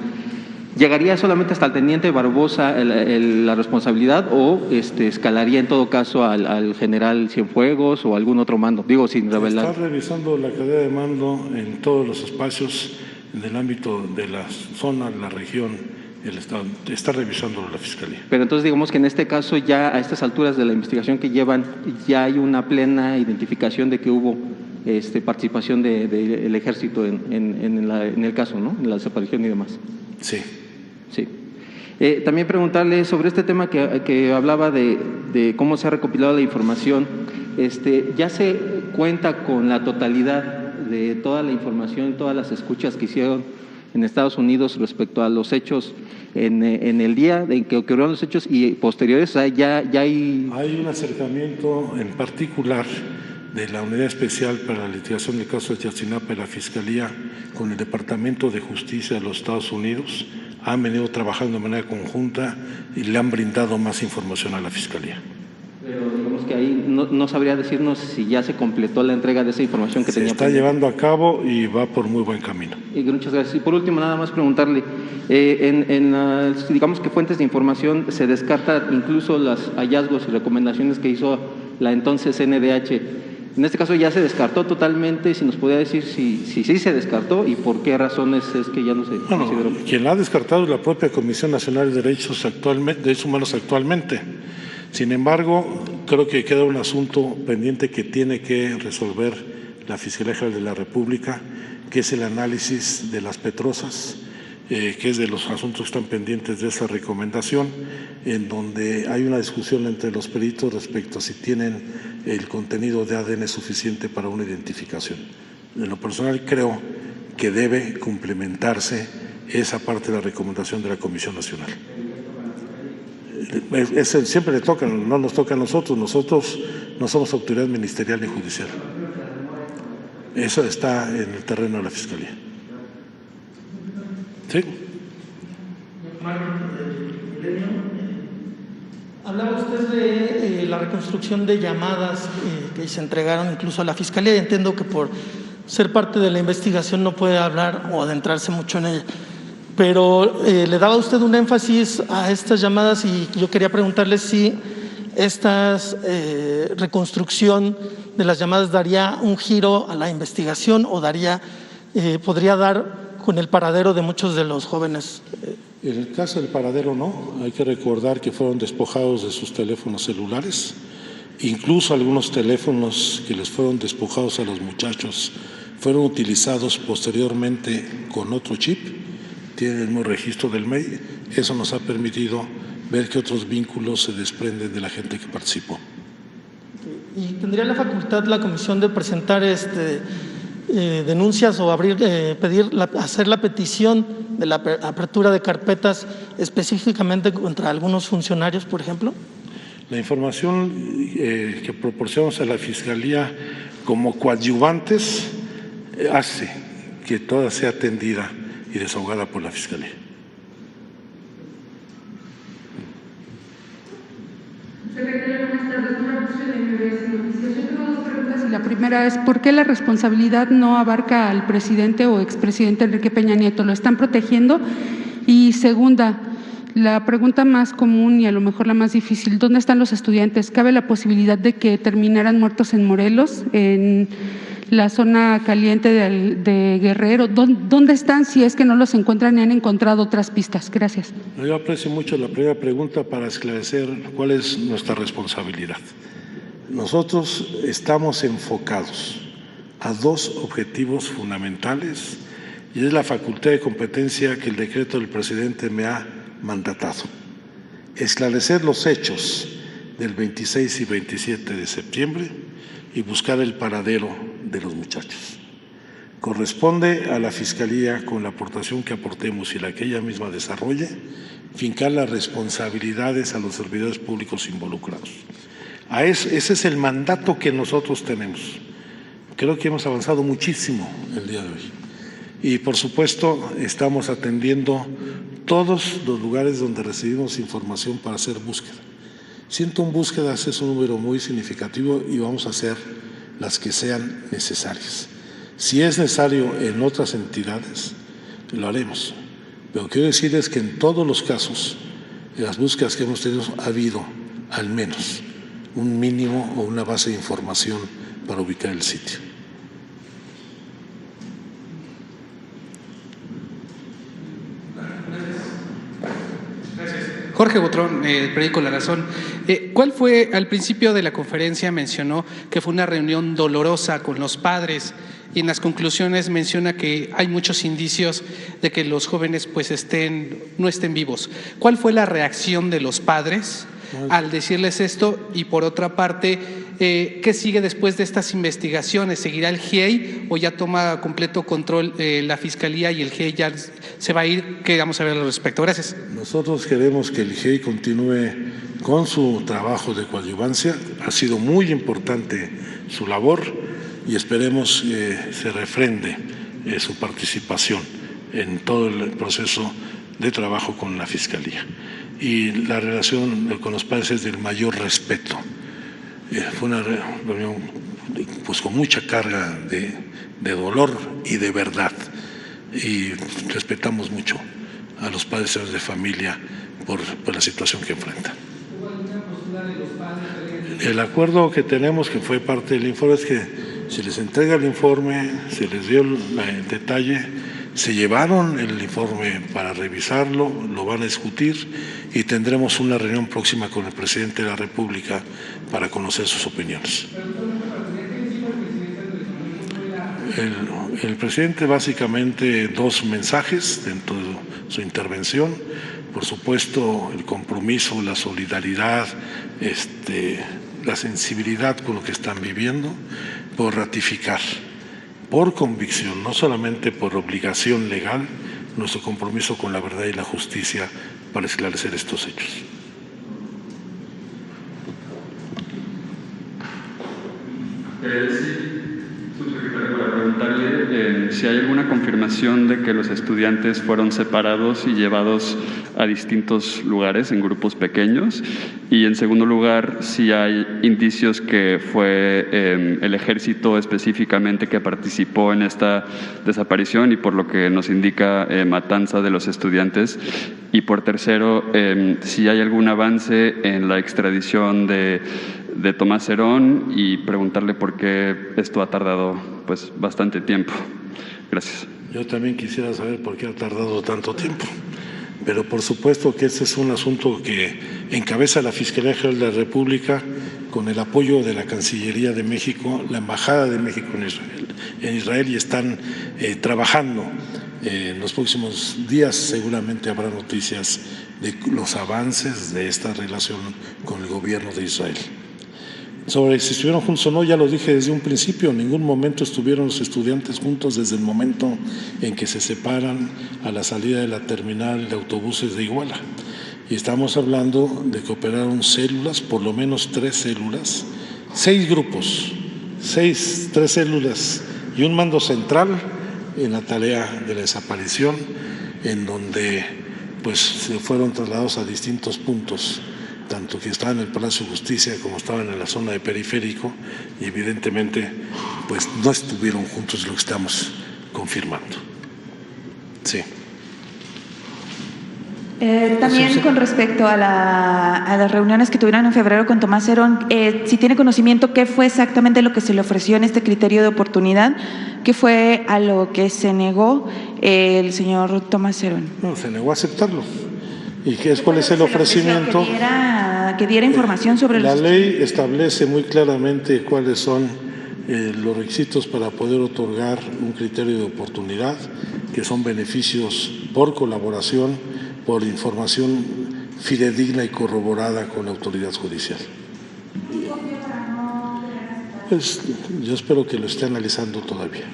¿llegaría solamente hasta el teniente Barbosa la responsabilidad o escalaría en todo caso al general Cienfuegos o algún otro mando? Digo, sin revelar. Está revisando la cadena de mando en todos los espacios en el ámbito de la zona, la región, el Estado. Está revisándolo la Fiscalía. Pero entonces digamos que en este caso ya a estas alturas de la investigación que llevan, ya hay una plena identificación de que hubo participación del ejército en el caso, ¿no? En la desaparición y demás. Sí. Sí. También preguntarle sobre este tema que hablaba de cómo se ha recopilado la información. ¿Ya se cuenta con la totalidad de toda la información, todas las escuchas que hicieron en Estados Unidos respecto a los hechos en el día en que ocurrieron los hechos y posteriores? O sea, ya hay… Hay un acercamiento en particular de la Unidad Especial para la Litigación del Caso de Ayotzinapa y la Fiscalía con el Departamento de Justicia de los Estados Unidos. Han venido trabajando de manera conjunta y le han brindado más información a la Fiscalía. Pero digamos que ahí no sabría decirnos si ya se completó la entrega de esa información que tenía. Se está llevando a cabo y va por muy buen camino. Y muchas gracias. Y por último, nada más preguntarle, en las, digamos que fuentes de información se descarta incluso los hallazgos y recomendaciones que hizo la entonces NDH. En este caso ya se descartó totalmente, si nos podría decir si sí se descartó y por qué razones es que ya no se consideró. Quien la ha descartado es la propia Comisión Nacional de Derechos Humanos actualmente. Sin embargo, creo que queda un asunto pendiente que tiene que resolver la Fiscalía General de la República, que es el análisis de las petrosas, que es de los asuntos que están pendientes de esa recomendación, en donde hay una discusión entre los peritos respecto a si tienen el contenido de ADN suficiente para una identificación. En lo personal creo que debe complementarse esa parte de la recomendación de la Comisión Nacional. Siempre le toca, no nos toca a nosotros no somos autoridad ministerial ni judicial. Eso está en el terreno de la Fiscalía. ¿Sí? Hablaba usted de la reconstrucción de llamadas que se entregaron incluso a la Fiscalía, y entiendo que por ser parte de la investigación no puede hablar o adentrarse mucho en ella, pero le daba usted un énfasis a estas llamadas y yo quería preguntarle si esta reconstrucción de las llamadas daría un giro a la investigación o podría dar con el paradero de muchos de los jóvenes. En el caso del paradero no, hay que recordar que fueron despojados de sus teléfonos celulares, incluso algunos teléfonos que les fueron despojados a los muchachos fueron utilizados posteriormente con otro chip, tienen el mismo registro del MEI, eso nos ha permitido ver que otros vínculos se desprenden de la gente que participó. ¿Y tendría la facultad la comisión de presentar denuncias o hacer la petición de la apertura de carpetas específicamente contra algunos funcionarios, por ejemplo? La información que proporcionamos a la Fiscalía como coadyuvantes hace que toda sea atendida y desahogada por la Fiscalía. Secretario, buenas tardes. Una cuestión de MBS Noticias. Yo tengo dos preguntas y la primera es ¿por qué la responsabilidad no abarca al presidente o expresidente Enrique Peña Nieto? ¿Lo están protegiendo? Y segunda, la pregunta más común y a lo mejor la más difícil, ¿dónde están los estudiantes? ¿Cabe la posibilidad de que terminaran muertos en Morelos, en la zona caliente de Guerrero. ¿Dónde están si es que no los encuentran y han encontrado otras pistas? Gracias. Yo aprecio mucho la primera pregunta para esclarecer cuál es nuestra responsabilidad. Nosotros estamos enfocados a dos objetivos fundamentales y es la facultad de competencia que el decreto del presidente me ha mandatado. Esclarecer los hechos del 26 y 27 de septiembre y buscar el paradero de los muchachos. Corresponde a la Fiscalía, con la aportación que aportemos y la que ella misma desarrolle, fincar las responsabilidades a los servidores públicos involucrados. Ese es el mandato que nosotros tenemos. Creo que hemos avanzado muchísimo el día de hoy. Y por supuesto estamos atendiendo todos los lugares donde recibimos información para hacer búsqueda. 101 búsquedas es un número muy significativo y vamos a hacer las que sean necesarias. Si es necesario en otras entidades, lo haremos. Pero quiero decirles que en todos los casos, en las búsquedas que hemos tenido, ha habido al menos un mínimo o una base de información para ubicar el sitio. Jorge Botrón, del periódico La Razón. ¿Cuál fue, al principio de la conferencia mencionó que fue una reunión dolorosa con los padres y en las conclusiones menciona que hay muchos indicios de que los jóvenes pues no estén vivos? ¿Cuál fue la reacción de los padres al decirles esto? Y por otra parte, ¿qué sigue después de estas investigaciones? ¿Seguirá el GIEI o ya toma completo control la Fiscalía y el GIEI ya se va a ir? ¿Qué vamos a ver al respecto? Gracias. Nosotros queremos que el GIEI continúe con su trabajo de coadyuvancia. Ha sido muy importante su labor y esperemos que se refrende su participación en todo el proceso de trabajo con la Fiscalía. Y la relación con los padres es del mayor respeto. Fue una reunión pues con mucha carga de dolor y de verdad, y respetamos mucho a los padres de familia por la situación que enfrentan. El acuerdo que tenemos, que fue parte del informe, es que se les entrega el informe, se les dio el detalle, se llevaron el informe para revisarlo, lo van a discutir y tendremos una reunión próxima con el presidente de la República para conocer sus opiniones. El presidente básicamente dos mensajes dentro de su intervención. Por supuesto, el compromiso, la solidaridad, la sensibilidad con lo que están viviendo, por ratificar, por convicción, no solamente por obligación legal, nuestro compromiso con la verdad y la justicia para esclarecer estos hechos. Subsecretario, para preguntarle si hay alguna confirmación de que los estudiantes fueron separados y llevados a distintos lugares en grupos pequeños, y en segundo lugar, si hay indicios que fue el ejército específicamente que participó en esta desaparición y por lo que nos indica matanza de los estudiantes, y por tercero, si hay algún avance en la extradición de Tomás Herón, y preguntarle por qué esto ha tardado pues bastante tiempo. Gracias. Yo también quisiera saber por qué ha tardado tanto tiempo, pero por supuesto que este es un asunto que encabeza la Fiscalía General de la República con el apoyo de la Cancillería de México, la Embajada de México en Israel, y están trabajando. En los próximos días seguramente habrá noticias de los avances de esta relación con el gobierno de Israel. Sobre si estuvieron juntos o no, ya lo dije desde un principio, en ningún momento estuvieron los estudiantes juntos desde el momento en que se separan a la salida de la terminal de autobuses de Iguala. Y estamos hablando de que operaron células, por lo menos 3 células, 6 grupos, 3 células y un mando central en la tarea de la desaparición, en donde pues se fueron trasladados a distintos puntos, tanto que estaban en el Palacio de Justicia como estaban en la zona de periférico, y evidentemente pues no estuvieron juntos, lo que estamos confirmando. Sí. También con respecto a las reuniones que tuvieron en febrero con Tomás Herón, si tiene conocimiento qué fue exactamente lo que se le ofreció en este criterio de oportunidad, qué fue a lo que se negó el señor Tomás Herón. No, se negó a aceptarlo. ¿Y cuál es el ofrecimiento? Que diera información sobre la ley establece muy claramente cuáles son los requisitos para poder otorgar un criterio de oportunidad, que son beneficios por colaboración, por información fidedigna y corroborada con la autoridad judicial. Pues, yo espero que lo esté analizando todavía.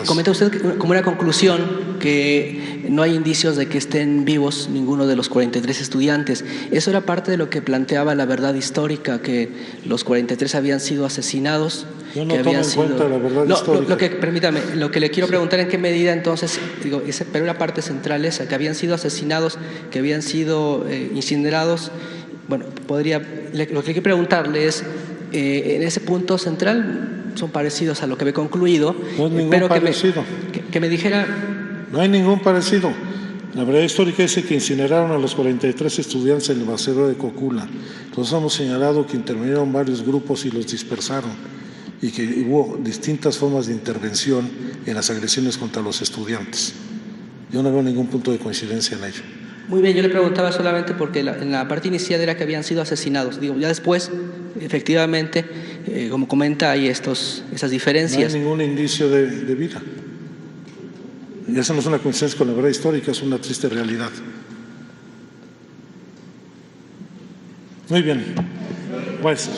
Comenta usted como una conclusión que no hay indicios de que estén vivos ninguno de los 43 estudiantes. Eso era parte de lo que planteaba la verdad histórica, que los 43 habían sido asesinados. Yo no tomo en cuenta la verdad histórica. Permítame, lo que le quiero preguntar en qué medida entonces, pero la parte central esa, que habían sido asesinados, que habían sido incinerados. Bueno, lo que quiero preguntarle es, en ese punto central, son parecidos a lo que había concluido, no es ningún pero parecido. Que me dijera... No hay ningún parecido. La verdad histórica dice que incineraron a los 43 estudiantes en el basurero de Cocula. Entonces hemos señalado que intervinieron varios grupos y los dispersaron, y que hubo distintas formas de intervención en las agresiones contra los estudiantes. Yo no veo ningún punto de coincidencia en ello. Muy bien, yo le preguntaba solamente porque en la parte inicial era que habían sido asesinados. Ya después, efectivamente, como comenta, hay esas diferencias. No hay ningún indicio de vida. Y esa no es una coincidencia con la verdad histórica, es una triste realidad. Muy bien. Pues.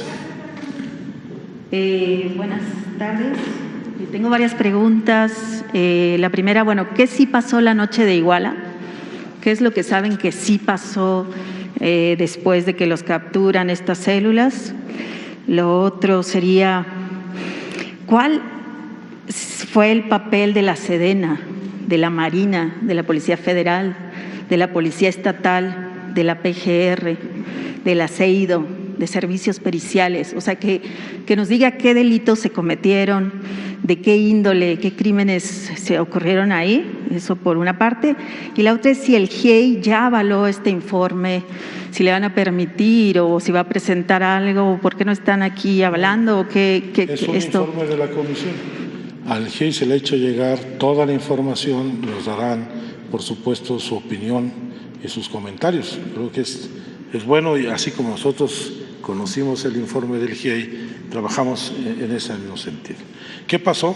Buenas tardes. Tengo varias preguntas. La primera, ¿qué sí pasó la noche de Iguala? ¿Qué es lo que saben que sí pasó después de que los capturan estas células? Lo otro sería, ¿cuál fue el papel de la Sedena, de la Marina, de la Policía Federal, de la Policía Estatal, de la PGR, de la CEIDO, de servicios periciales? O sea, que nos diga qué delitos se cometieron, de qué índole, qué crímenes se ocurrieron ahí, eso por una parte. Y la otra es si el GIEI ya avaló este informe, si le van a permitir o si va a presentar algo, por qué no están aquí hablando. O es un informe de la comisión. Al GIEI se le ha hecho llegar toda la información, nos darán, por supuesto, su opinión y sus comentarios. Creo que es bueno, y así como nosotros conocimos el informe del GIEI, trabajamos en ese mismo sentido. ¿Qué pasó?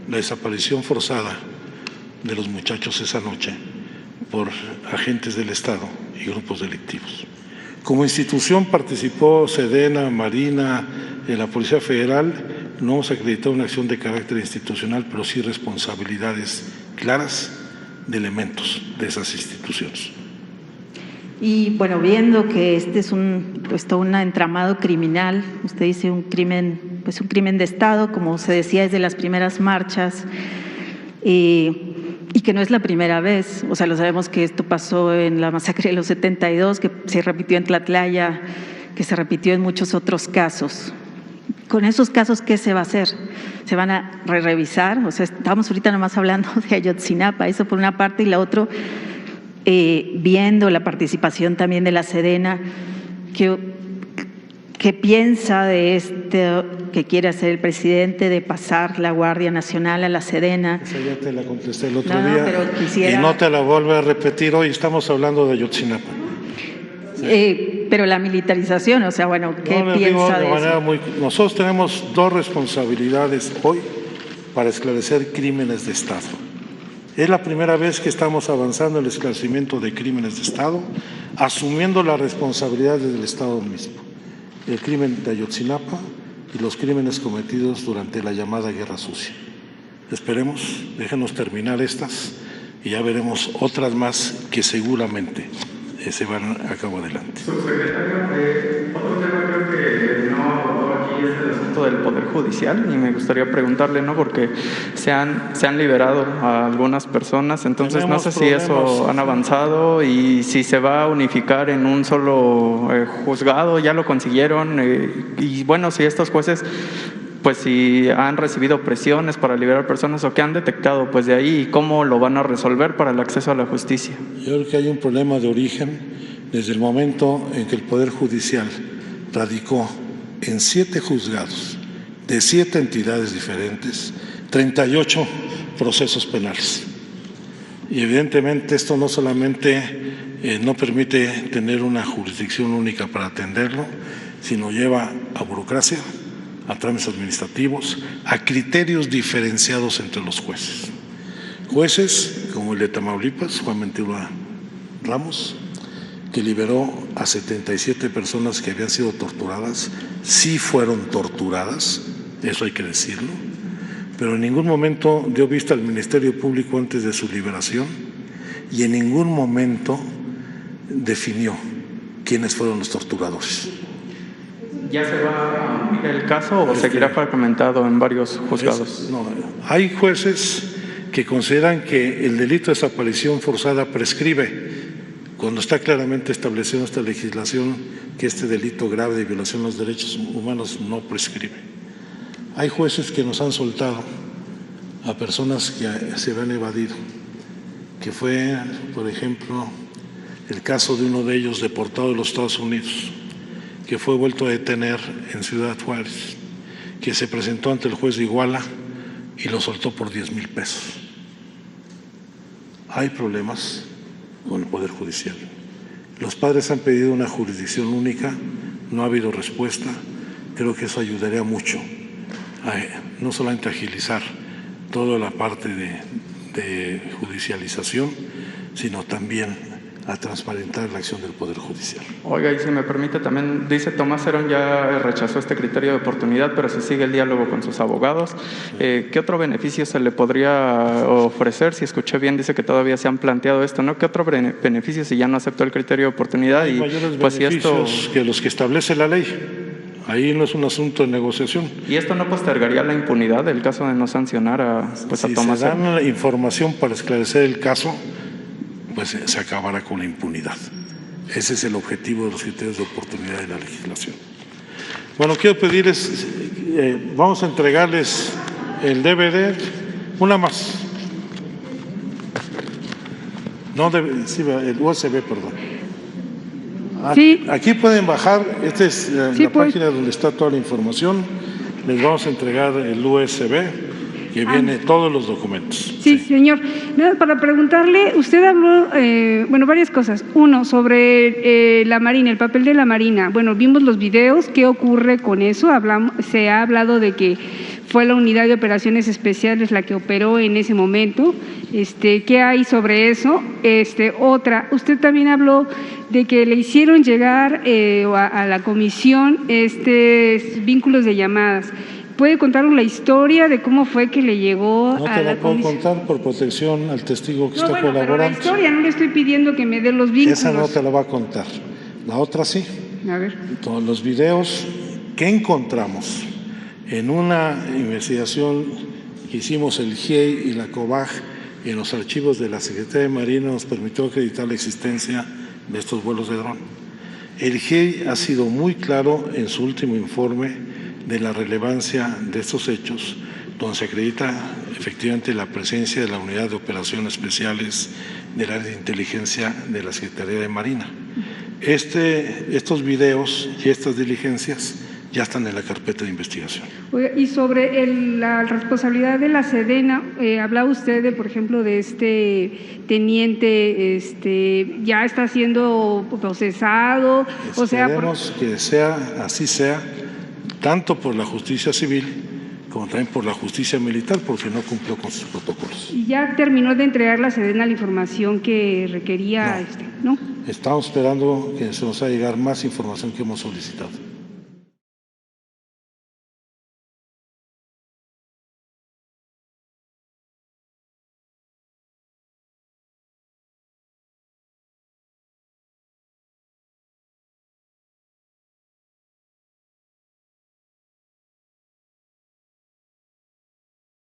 La desaparición forzada de los muchachos esa noche por agentes del Estado y grupos delictivos. Como institución participó Sedena, Marina, la Policía Federal. No hemos acreditado una acción de carácter institucional, pero sí responsabilidades claras de elementos de esas instituciones. Y viendo que este es todo un entramado criminal, usted dice un crimen de Estado, como se decía desde las primeras marchas, y que no es la primera vez. O sea, lo sabemos que esto pasó en la masacre de los 72, que se repitió en Tlatlaya, que se repitió en muchos otros casos. Con esos casos, ¿qué se va a hacer? ¿Se van a revisar? O sea, estamos ahorita nomás hablando de Ayotzinapa, eso por una parte, y la otra, viendo la participación también de la Sedena, ¿qué piensa de esto que quiere hacer el presidente de pasar la Guardia Nacional a la Sedena? Esa ya te la contesté el otro día, pero quisiera... y no te la vuelvo a repetir hoy, estamos hablando de Ayotzinapa. Sí. Pero la militarización, o sea, ¿qué piensa de eso? Nosotros tenemos dos responsabilidades hoy para esclarecer crímenes de Estado. Es la primera vez que estamos avanzando en el esclarecimiento de crímenes de Estado, asumiendo las responsabilidades del Estado mismo. El crimen de Ayotzinapa y los crímenes cometidos durante la llamada Guerra Sucia. Esperemos, déjenos terminar estas y ya veremos otras más que seguramente se van a cabo adelante. Subsecretario, otro tema creo que no abordó aquí es el asunto del Poder Judicial, y me gustaría preguntarle, porque se han liberado a algunas personas, entonces tenemos no sé si eso han avanzado y si se va a unificar en un solo juzgado, ya lo consiguieron, y si estos jueces pues si han recibido presiones para liberar personas o qué han detectado pues de ahí y cómo lo van a resolver para el acceso a la justicia. Yo creo que hay un problema de origen desde el momento en que el Poder Judicial radicó en 7 juzgados de 7 entidades diferentes, 38 procesos penales. Y evidentemente esto no solamente no permite tener una jurisdicción única para atenderlo, sino lleva a burocracia, a trámites administrativos, a criterios diferenciados entre los jueces. Jueces como el de Tamaulipas, Juan Ventura Ramos, que liberó a 77 personas que habían sido torturadas, sí fueron torturadas, eso hay que decirlo, pero en ningún momento dio vista al Ministerio Público antes de su liberación y en ningún momento definió quiénes fueron los torturadores. ¿Ya se va a el caso o seguirá fragmentado en varios juzgados? No, hay jueces que consideran que el delito de desaparición forzada prescribe cuando está claramente establecido en esta legislación que este delito grave de violación de los derechos humanos no prescribe. Hay jueces que nos han soltado a personas que se habían evadido, que fue, por ejemplo, el caso de uno de ellos deportado de los Estados Unidos, que fue vuelto a detener en Ciudad Juárez, que se presentó ante el juez de Iguala y lo soltó por 10,000 pesos. Hay problemas con el Poder Judicial. Los padres han pedido una jurisdicción única, no ha habido respuesta. Creo que eso ayudaría mucho a no solamente agilizar toda la parte de judicialización, sino también a transparentar la acción del Poder Judicial. Oiga, y si me permite también, dice Tomás Herón ya rechazó este criterio de oportunidad, pero se sigue el diálogo con sus abogados. ¿Qué otro beneficio se le podría ofrecer? Si escuché bien, dice que todavía se han planteado esto, ¿no? ¿Qué otro beneficio si ya no aceptó el criterio de oportunidad? Hay mayores beneficios que los que establece la ley. Ahí no es un asunto de negociación. ¿Y esto no postergaría la impunidad del caso de no sancionar a Tomás Herón? Si se dan información para esclarecer el caso, pues se acabará con la impunidad. Ese es el objetivo de los criterios de oportunidad de la legislación. Bueno, quiero pedirles, vamos a entregarles el DVD, una más. No, sí, el USB, perdón. Sí. Aquí pueden bajar, esta es la página donde está toda la información. Les vamos a entregar el USB que viene todos los documentos. Sí, señor. Nada, para preguntarle, usted habló, varias cosas. Uno, sobre la Marina, el papel de la Marina. Bueno, vimos los videos, ¿qué ocurre con eso? Se ha hablado de que fue la Unidad de Operaciones Especiales la que operó en ese momento. ¿Qué hay sobre eso? Otra, usted también habló de que le hicieron llegar a la comisión vínculos de llamadas. ¿Puede contarnos la historia de cómo fue que le llegó a la comisión? No te la puedo contar por protección al testigo que está colaborando. Pero la historia, no le estoy pidiendo que me dé los vínculos. Esa no te la va a contar. La otra sí. A ver. Todos los videos que encontramos en una investigación que hicimos el GIEI y la COBAG en los archivos de la Secretaría de Marina nos permitió acreditar la existencia de estos vuelos de dron. El GIEI ha sido muy claro en su último informe de la relevancia de estos hechos, donde se acredita efectivamente la presencia de la Unidad de Operaciones Especiales del Área de Inteligencia de la Secretaría de Marina. Estos videos y estas diligencias ya están en la carpeta de investigación. Y sobre la responsabilidad de la Sedena, hablaba usted de, por ejemplo, de este teniente, ya está siendo procesado. Esperemos que así sea, tanto por la justicia civil como también por la justicia militar, porque no cumplió con sus protocolos. ¿Y ya terminó de entregar la Sedena la información que requería? No. Estamos esperando que se nos haga llegar más información que hemos solicitado.